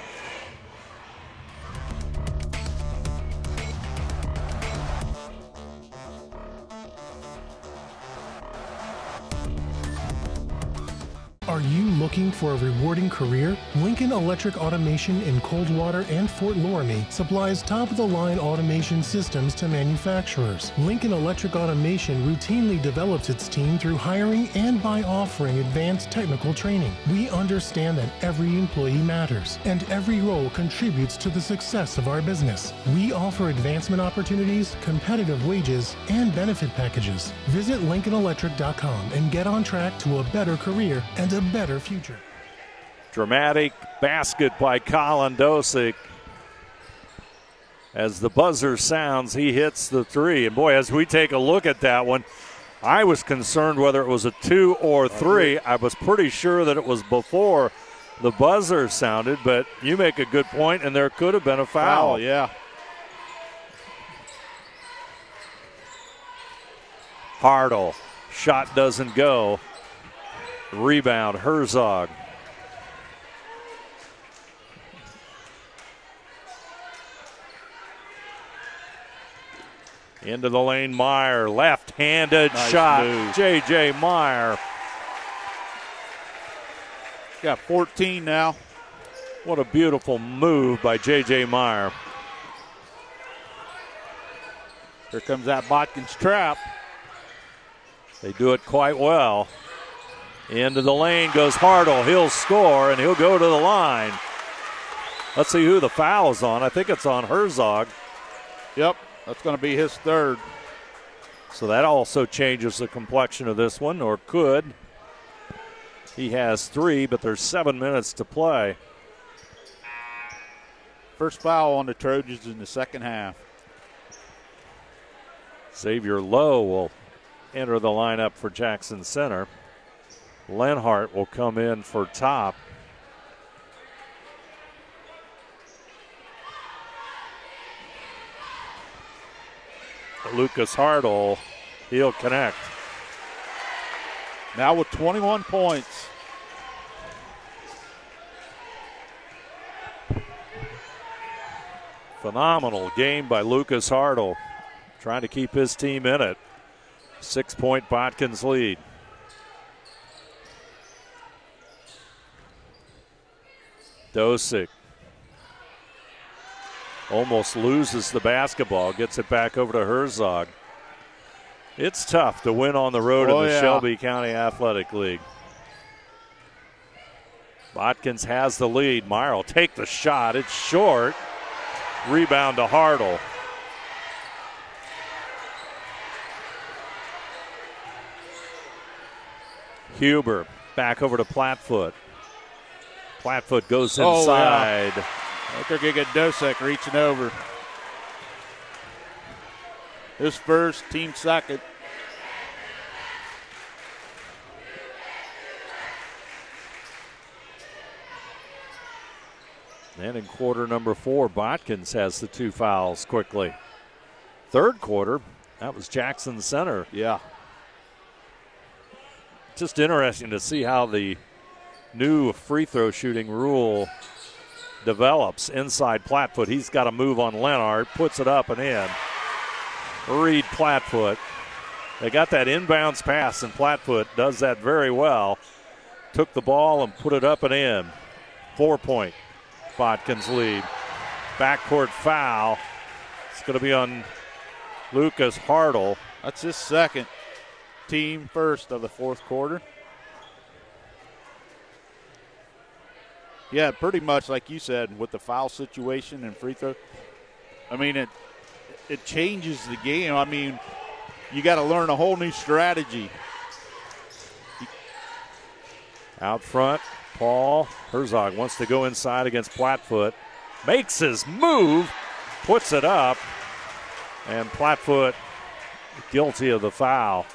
Are you looking for a rewarding career? Lincoln Electric Automation in Coldwater and Fort Loramie supplies top-of-the-line automation systems to manufacturers. Lincoln Electric Automation routinely develops its team through hiring and by offering advanced technical training. We understand that every employee matters, and every role contributes to the success of our business. We offer advancement opportunities, competitive wages, and benefit packages. Visit LincolnElectric.com and get on track to a better career and a better future. Dramatic basket by Colin Dosick. As the buzzer sounds, he hits the 3. And boy, as we take a look at that one, I was concerned whether it was a 2 or 3. I was pretty sure that it was before the buzzer sounded, but you make a good point, and there could have been a foul. Yeah. Hartle. Shot doesn't go. Rebound, Herzog. Into the lane, Meyer. Left-handed shot. Move. J.J. Meyer. Got 14 now. What a beautiful move by J.J. Meyer. Here comes that Botkins trap. They do it quite well. Into the lane goes Hartle. He'll score, and he'll go to the line. Let's see who the foul is on. I think it's on Herzog. Yep, that's going to be his third. So that also changes the complexion of this one, or could. He has 3, but there's 7 minutes to play. First foul on the Trojans in the second half. Xavier Lowe will enter the lineup for Jackson Center. Lenhart will come in for Top. Lucas Hartle, he'll connect. Now with 21 points. Phenomenal game by Lucas Hartle, trying to keep his team in it. 6-point Botkins lead. Dosick almost loses the basketball, gets it back over to Herzog. It's tough to win on the road in the Shelby County Athletic League. Botkins has the lead. Meyer will take the shot. It's short. Rebound to Hartle. Huber back over to Plattfoot. Plattfoot goes inside. I think they're going to get Dosick reaching over. His first, team second. And in quarter number 4, Botkins has the 2 fouls quickly. Third quarter, that was Jackson Center. Yeah. Just interesting to see how the new free throw shooting rule develops inside Plattfoot. He's got a move on Leonard, puts it up and in. Reed Plattfoot. They got that inbounds pass, and Plattfoot does that very well. Took the ball and put it up and in. 4-point Botkins lead. Backcourt foul. It's going to be on Lucas Hartle. That's his second, team first of the fourth quarter. Yeah, pretty much like you said with the foul situation and free throw. I mean, it changes the game. I mean, you got to learn a whole new strategy. Out front, Paul Herzog wants to go inside against Plattfoot. Makes his move, puts it up, and Plattfoot guilty of the foul.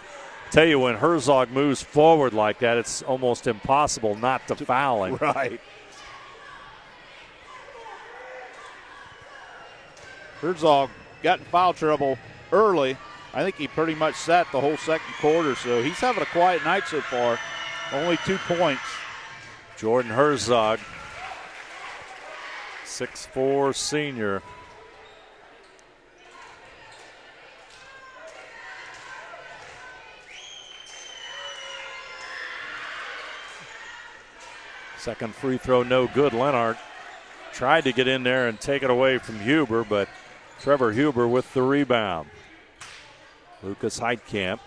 Tell you, when Herzog moves forward like that, it's almost impossible not to foul him. Right. Herzog got in foul trouble early. I think he pretty much sat the whole second quarter, so he's having a quiet night so far. Only 2 points. Jordan Herzog, 6'4" senior. Second free throw, no good. Leonard tried to get in there and take it away from Huber, but Trevor Huber with the rebound. Lucas Heitkamp.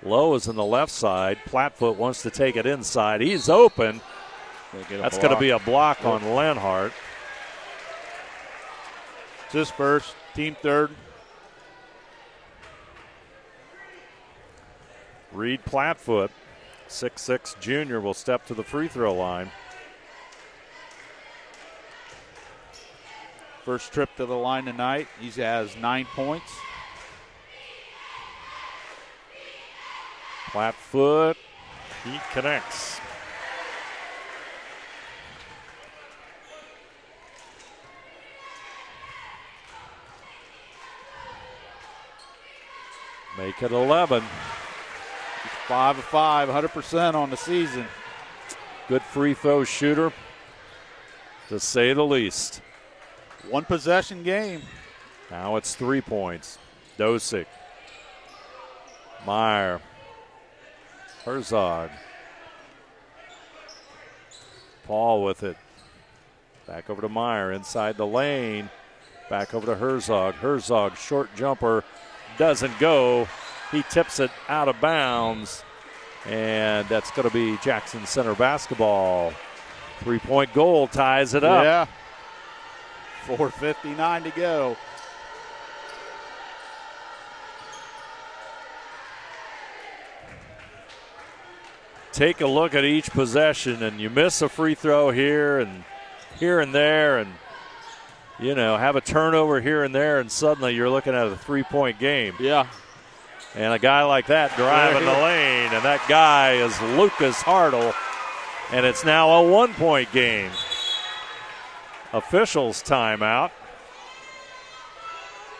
Low is on the left side. Plattfoot wants to take it inside. He's open. That's going to be a block on Lenhart. It's his first, team third. Reed Plattfoot, 6'6" junior, will step to the free throw line. First trip to the line tonight. He has 9 points. Plattfoot, he connects. Make it 11. 5 of 5, 100% on the season. Good free throw shooter, to say the least. One possession game. Now it's 3 points. Dosick. Meyer. Herzog. Paul with it. Back over to Meyer inside the lane. Back over to Herzog. Herzog, short jumper, doesn't go. He tips it out of bounds, and that's going to be Jackson Center basketball. 3-point goal ties it up. Yeah. 4:59 to go. Take a look at each possession, and you miss a free throw here and there, and you know, have a turnover here and there, and suddenly you're looking at a 3-point game. Yeah. And a guy like that driving the lane, and that guy is Lucas Hartle, and it's now a 1-point game. Officials timeout. I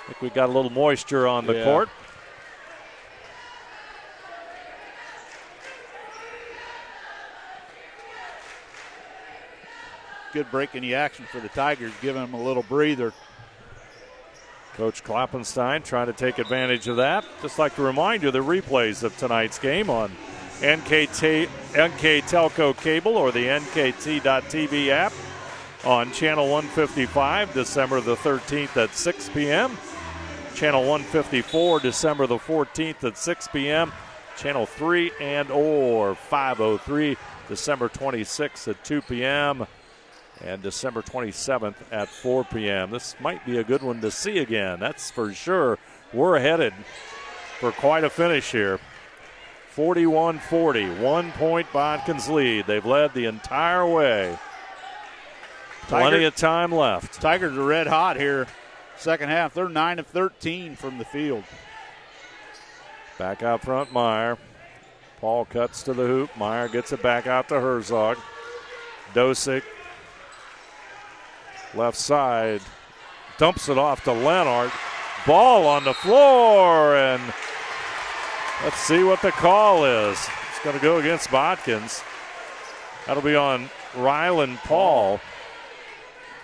think we got a little moisture on the court. Good break in the action for the Tigers, giving them a little breather. Coach Kloppenstein trying to take advantage of that. Just like to remind you the replays of tonight's game on NK Telco Cable or the NKT.TV app on Channel 155, December the 13th at 6 p.m. Channel 154, December the 14th at 6 p.m. Channel 3 and or 503, December 26th at 2 p.m. and December 27th at 4 p.m. This might be a good one to see again, that's for sure. We're headed for quite a finish here. 41-40, 1 point Botkins lead. They've led the entire way. Plenty of time left. Tigers are red hot here. Second half, they're 9 of 13 from the field. Back out front, Meyer. Paul cuts to the hoop. Meyer gets it back out to Herzog. Dosick, left side, dumps it off to Leonard. Ball on the floor, and let's see what the call is. It's going to go against Botkins. That'll be on Rylan Paul.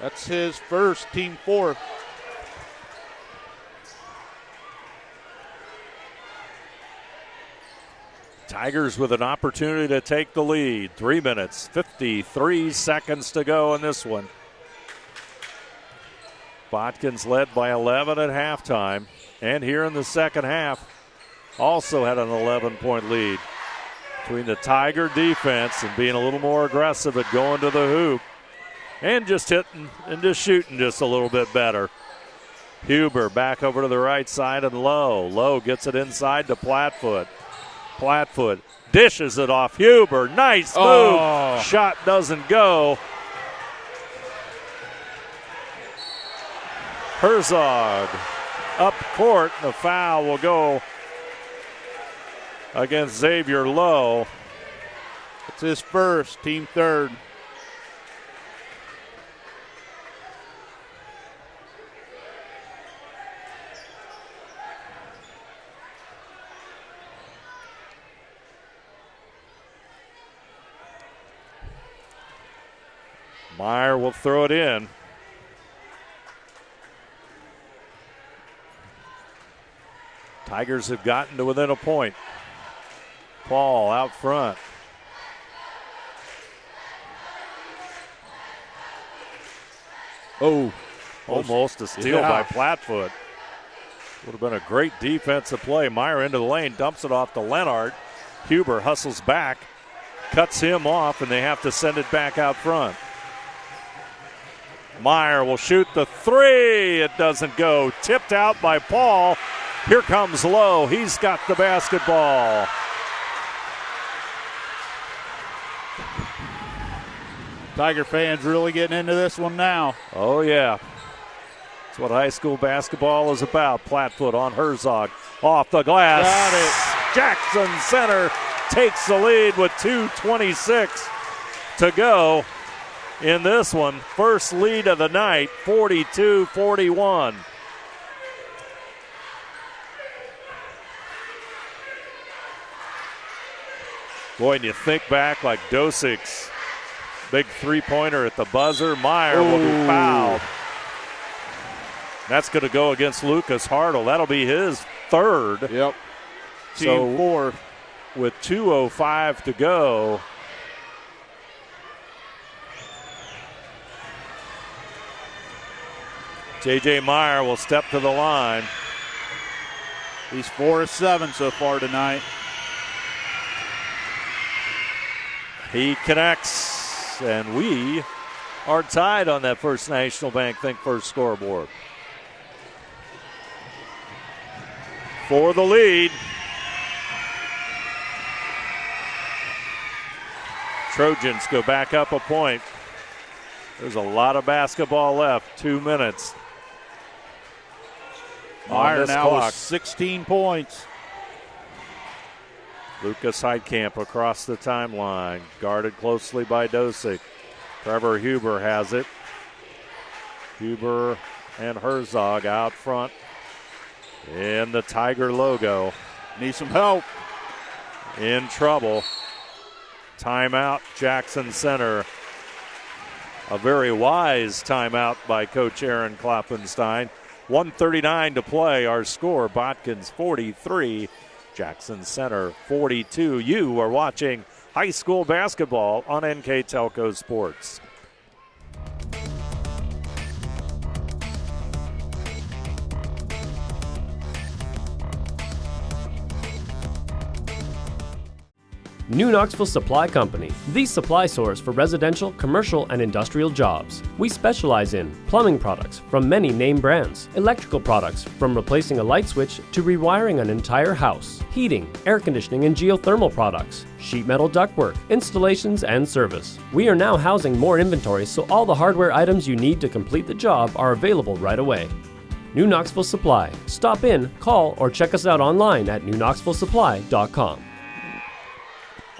That's his first, team fourth. Tigers with an opportunity to take the lead. 3 minutes, 53 seconds to go in this one. Botkins led by 11 at halftime. And here in the second half, also had an 11-point lead. Between the Tiger defense and being a little more aggressive at going to the hoop. And just hitting and just shooting just a little bit better. Huber back over to the right side and Lowe. Lowe gets it inside to Plattfoot. Plattfoot dishes it off Huber. Nice move. Oh. Shot doesn't go. Herzog up court. The foul will go against Xavier Lowe. It's his first, team third. Meyer will throw it in. Tigers have gotten to within a point. Paul out front. Oh, almost a steal by Plattfoot. Would have been a great defensive play. Meyer into the lane, dumps it off to Leonard. Huber hustles back, cuts him off, and they have to send it back out front. Meyer will shoot the three. It doesn't go. Tipped out by Paul. Here comes Lowe. He's got the basketball. Tiger fans really getting into this one now. Oh, yeah. That's what high school basketball is about. Plattfoot on Herzog. Off the glass. Got it. Jackson Center takes the lead with 2:26 to go in this one. First lead of the night, 42-41. Boy, and you think back like Dosick's big three-pointer at the buzzer. Meyer will be fouled. That's going to go against Lucas Hartle. That'll be his third. Yep. Team four. With 2:05 to go. J.J. Meyer will step to the line. He's 4 of 7 so far tonight. He connects, and we are tied on that First National Bank Think First scoreboard. For the lead, Trojans go back up a point. There's a lot of basketball left, 2 minutes. Meyer now with 16 points. Lucas Heitkamp across the timeline, guarded closely by Dosick. Trevor Huber has it. Huber and Herzog out front in the Tiger logo. Need some help. In trouble. Timeout, Jackson Center. A very wise timeout by Coach Aaron Kloppenstein. 1:39 to play. Our score, Botkins 43, Jackson Center 42. You are watching high school basketball on NK Telco Sports. New Knoxville Supply Company, the supply source for residential, commercial, and industrial jobs. We specialize in plumbing products from many name brands, electrical products from replacing a light switch to rewiring an entire house, heating, air conditioning, and geothermal products, sheet metal ductwork, installations, and service. We are now housing more inventory, so all the hardware items you need to complete the job are available right away. New Knoxville Supply. Stop in, call, or check us out online at newknoxvillesupply.com.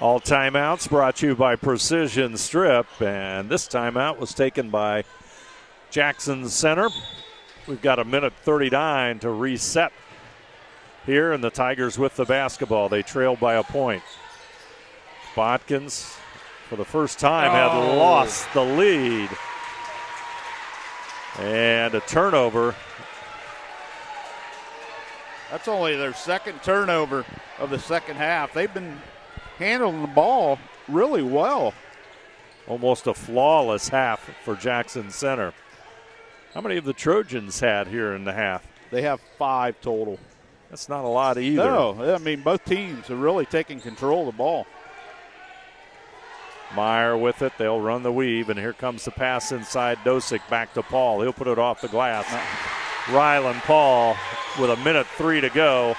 All timeouts brought to you by Precision Strip, and this timeout was taken by Jackson Center. We've got 1:39 to reset here, and the Tigers with the basketball. They trail by a point. Botkins, for the first time, had lost the lead. And a turnover. That's only their second turnover of the second half. They've been handling the ball really well. Almost a flawless half for Jackson Center. How many of the Trojans had here in the half? They have 5 total. That's not a lot either. No, I mean, both teams are really taking control of the ball. Meyer with it. They'll run the weave, and here comes the pass inside. Dosick back to Paul. He'll put it off the glass. Rylan Paul with 1:03 to go.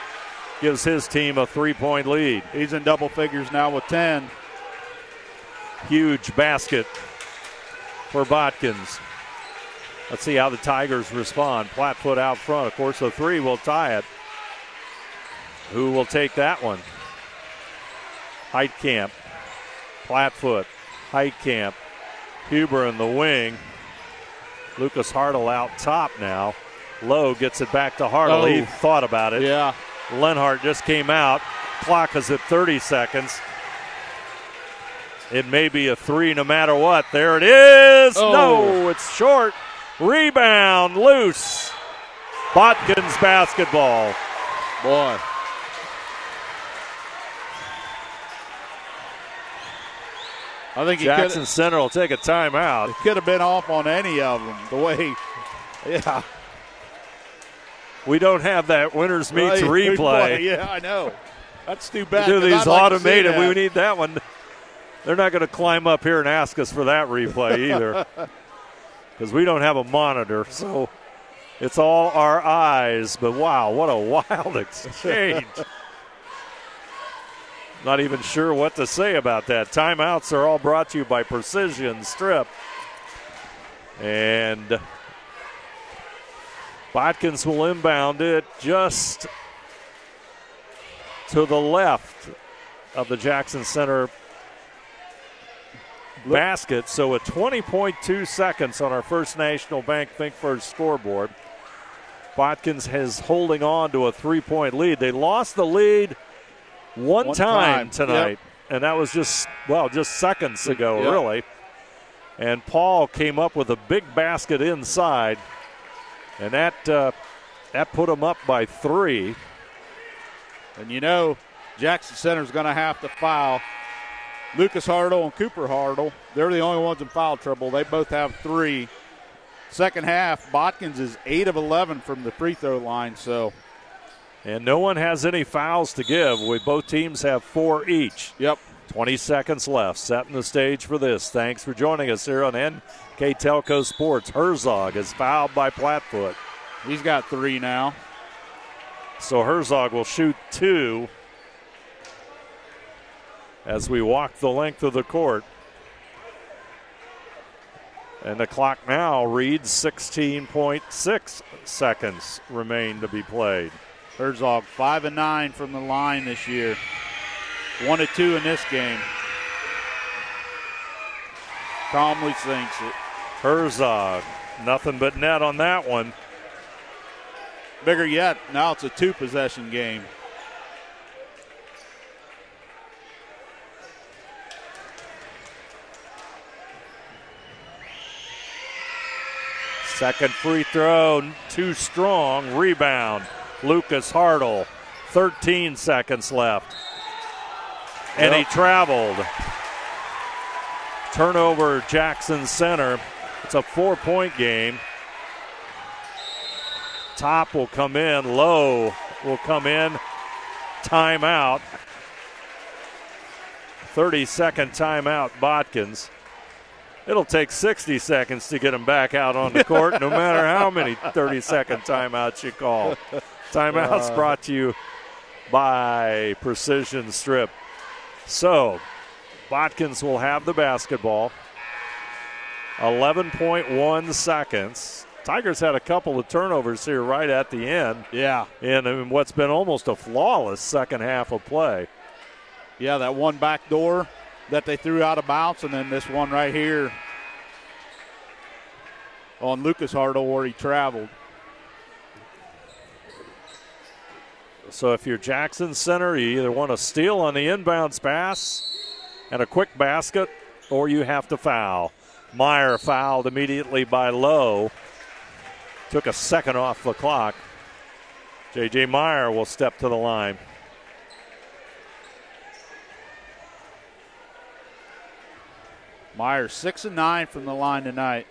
Gives his team a 3-point lead. He's in double figures now with 10. Huge basket for Botkins. Let's see how the Tigers respond. Flatfoot out front. Of course, the 3 will tie it. Who will take that one? Heitkamp. Flatfoot. Heitkamp. Huber in the wing. Lucas Hartle out top now. Lowe gets it back to Hartle. He thought about it. Yeah. Lenhart just came out. Clock is at 30 seconds. It may be a 3 no matter what. There it is. No, it's short. Rebound loose. Botkins basketball. Boy. I think Jackson Center will take a timeout. It could have been off on any of them. The way, yeah. We don't have that winners meets replay. Yeah, I know. That's too bad. We do these automated. We need that one. They're not going to climb up here and ask us for that replay either, because we don't have a monitor. So it's all our eyes. But wow, what a wild exchange. Not even sure what to say about that. Timeouts are all brought to you by Precision Strip. And Botkins will inbound it just to the left of the Jackson Center basket. So at 20.2 seconds on our First National Bank Think First scoreboard, Botkins is holding on to a 3-point lead. They lost the lead one time tonight, and that was just seconds ago, really. And Paul came up with a big basket inside, and that put him up by 3. And you know, Jackson Center's going to have to foul Lucas Hartle and Cooper Hartle. They're the only ones in foul trouble. They both have 3. Second half, Botkins is 8 of 11 from the free throw line. And no one has any fouls to give. Both teams have 4 each. 20 seconds left. Setting the stage for this. Thanks for joining us here on NK Telco Sports. Herzog is fouled by Flatfoot. He's got 3 now. So Herzog will shoot 2 as we walk the length of the court. And the clock now reads 16.6 seconds remain to be played. Herzog 5 of 9 from the line this year. 1 of 2 in this game. Calmly sinks it. Herzog, nothing but net on that one. Bigger yet, now it's a 2-possession game. Second free throw, too strong. Rebound, Lucas Hartle. 13 seconds left. And he traveled. Turnover, Jackson Center. It's a 4-point game. Top will come in. Low will come in. Timeout. 30-second timeout, Botkins. It'll take 60 seconds to get him back out on the court, no matter how many 30-second timeouts you call. Timeouts brought to you by Precision Strip. So, Botkins will have the basketball. 11.1 seconds. Tigers had a couple of turnovers here right at the end. Yeah. In what's been almost a flawless second half of play. Yeah, that one back door that they threw out of bounds, and then this one right here on Lucas Hartle where he traveled. So if you're Jackson Center, you either want to steal on the inbounds pass and a quick basket, or you have to foul. Meyer fouled immediately by Lowe. Took a second off the clock. J.J. Meyer will step to the line. Meyer 6 and 9 from the line tonight.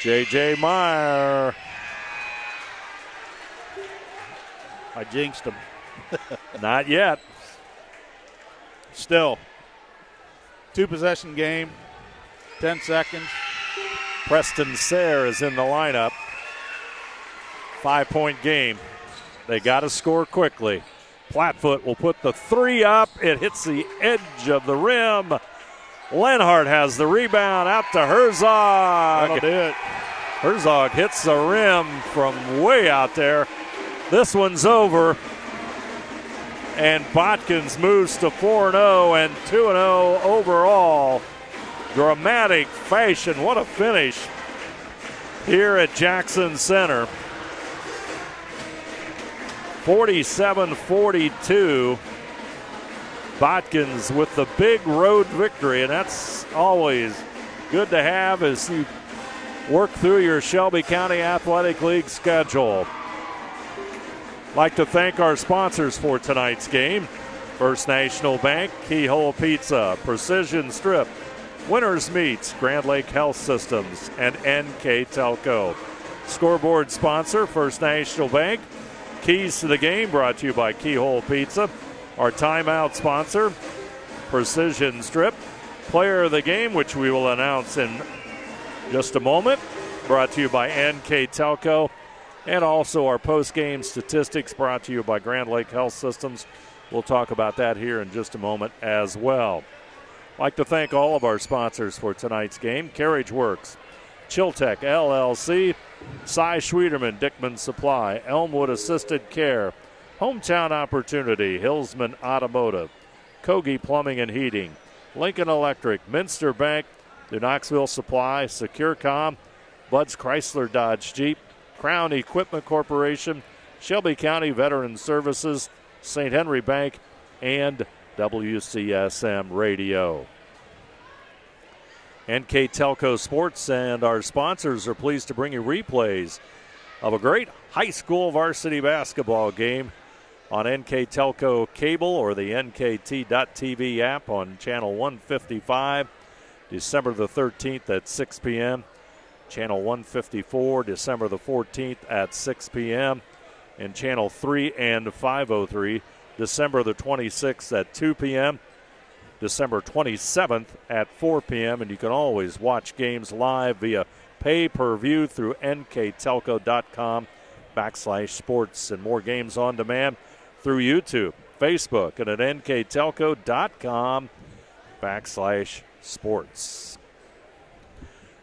J.J. Meyer. I jinxed him. Not yet. Still. 2-possession game. 10 seconds. Preston Sayre is in the lineup. 5-point game. They got to score quickly. Plattfoot will put the three up. It hits the edge of the rim. Lenhart has the rebound out to Herzog. That'll do it. Herzog hits the rim from way out there. This one's over. And Botkins moves to 4-0 and 2-0 overall. Dramatic fashion. What a finish here at Jackson Center. 47-42. Botkins with the big road victory, and that's always good to have as you work through your Shelby County Athletic League schedule. Like to thank our sponsors for tonight's game. First National Bank, Keyhole Pizza, Precision Strip, Winners Meats, Grand Lake Health Systems, and NK Telco. Scoreboard sponsor, First National Bank. Keys to the game brought to you by Keyhole Pizza. Our timeout sponsor, Precision Strip. Player of the game, which we will announce in just a moment, brought to you by NK Telco. And also our post-game statistics brought to you by Grand Lake Health Systems. We'll talk about that here in just a moment as well. I'd like to thank all of our sponsors for tonight's game. Carriage Works, Chiltech LLC, Cy Schwederman, Dickman Supply, Elmwood Assisted Care, Hometown Opportunity, Hillsman Automotive, Kogi Plumbing and Heating, Lincoln Electric, Minster Bank, the Knoxville Supply, SecureCom, Bud's Chrysler Dodge Jeep, Crown Equipment Corporation, Shelby County Veteran Services, St. Henry Bank, and WCSM Radio. NK Telco Sports and our sponsors are pleased to bring you replays of a great high school varsity basketball game on NK Telco Cable or the NKT.TV app on Channel 155, December the 13th at 6 p.m., Channel 154, December the 14th at 6 p.m., and Channel 3 and 503, December the 26th at 2 p.m., December 27th at 4 p.m., and you can always watch games live via pay-per-view through nktelco.com/sports, and more games on demand through YouTube, Facebook, and at nktelco.com/sports.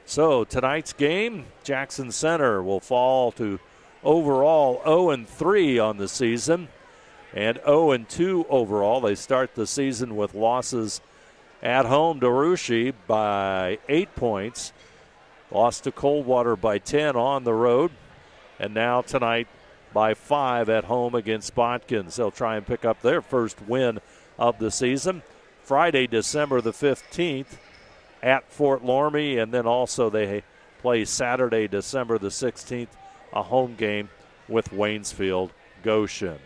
So tonight's game, Jackson Center will fall to overall 0-3 on the season and 0-2 overall. They start the season with losses at home to Russia by 8 points, lost to Coldwater by 10 on the road, and now tonight by 5 at home against Botkins. They'll try and pick up their first win of the season. Friday, December the 15th, at Fort Loramie, and then also they play Saturday, December the 16th, a home game with Waynesfield Goshen.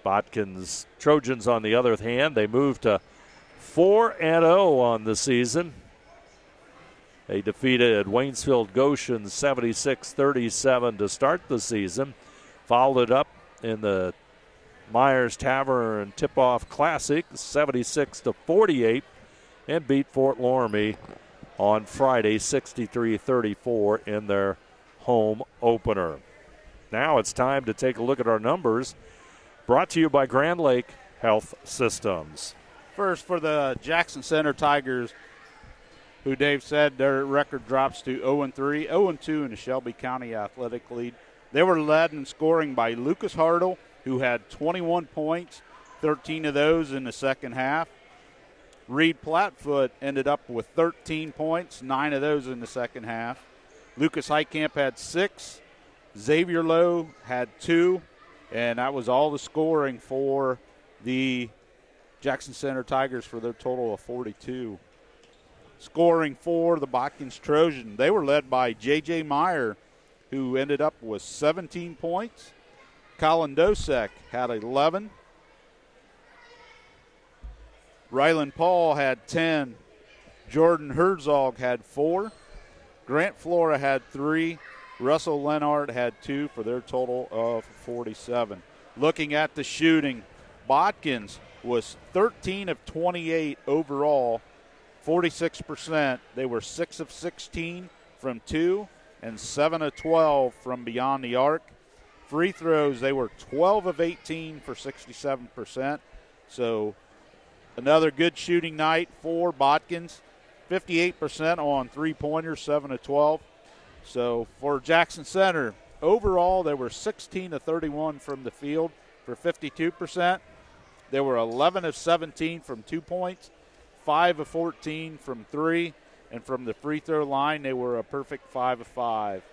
Botkins Trojans, on the other hand, they moved to 4-0 on the season. They defeated Waynesfield Goshen 76-37 to start the season. Followed it up in the Myers Tavern Tip-Off Classic 76-48 and beat Fort Loramie on Friday 63-34 in their home opener. Now it's time to take a look at our numbers, brought to you by Grand Lake Health Systems. First, for the Jackson Center Tigers, who Dave said their record drops to 0-3, 0-2 in the Shelby County Athletic League. They were led in scoring by Lucas Hartle, who had 21 points, 13 of those in the second half. Reed Plattfoot ended up with 13 points, 9 of those in the second half. Lucas Heitkamp had 6. Xavier Lowe had 2. And that was all the scoring for the Jackson Center Tigers for their total of 42. Scoring for the Botkins Trojans, they were led by J.J. Meyer, who ended up with 17 points. Colin Dosek had 11. Rylan Paul had 10. Jordan Herzog had 4. Grant Flora had 3. Russell Lenart had 2 for their total of 47. Looking at the shooting, Botkins was 13 of 28 overall, 46%. They were 6 of 16 from 2 and 7 of 12 from beyond the arc. Free throws, they were 12 of 18 for 67%. So another good shooting night for Botkins. 58% on three-pointers, 7 of 12. So for Jackson Center, overall they were 16 of 31 from the field for 52%. They were 11 of 17 from 2 points, 5 of 14 from 3, and from the free throw line they were a perfect 5 of 5.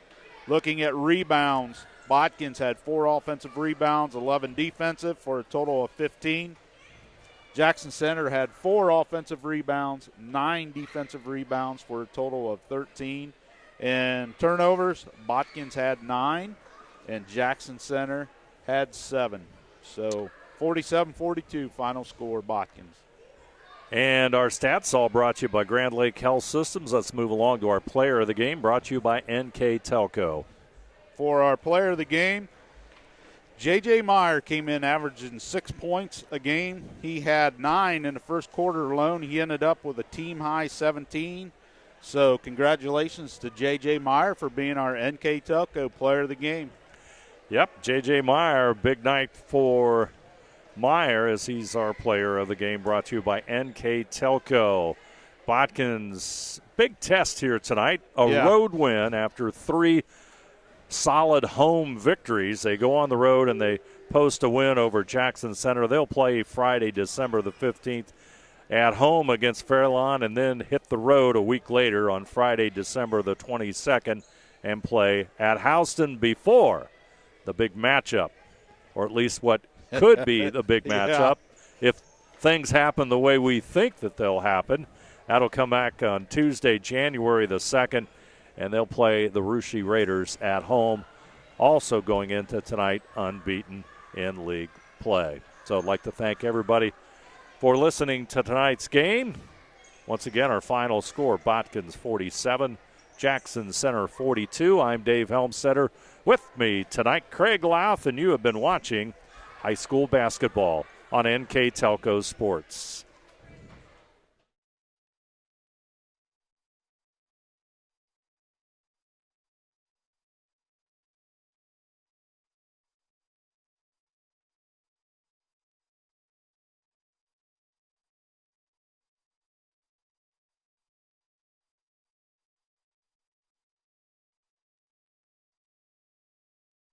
Looking at rebounds, Botkins had 4 offensive rebounds, 11 defensive for a total of 15. Jackson Center had 4 offensive rebounds, 9 defensive rebounds for a total of 13. And turnovers, Botkins had 9, and Jackson Center had 7. So 47-42 final score, Botkins. And our stats all brought to you by Grand Lake Health Systems. Let's move along to our player of the game, brought to you by NK Telco. For our player of the game, J.J. Meyer came in averaging 6 points a game. He had 9 in the first quarter alone. He ended up with a team-high 17. So congratulations to J.J. Meyer for being our NK Telco player of the game. Yep, J.J. Meyer, big night for Meyer as he's our player of the game, brought to you by NK Telco. Botkins, big test here tonight, road win after 3 solid home victories. They go on the road and they post a win over Jackson Center. They'll play Friday, December the 15th at home against Fairlawn and then hit the road a week later on Friday, December the 22nd and play at Houston before the big matchup, or at least what could be the big matchup. If things happen the way we think that they'll happen, that'll come back on Tuesday, January the 2nd, and they'll play the Russia Raiders at home, also going into tonight unbeaten in league play. So I'd like to thank everybody for listening to tonight's game. Once again, our final score, Botkins 47, Jackson Center 42. I'm Dave Helmstetter. With me tonight, Craig Louth, and you have been watching high school basketball on NK Telco Sports.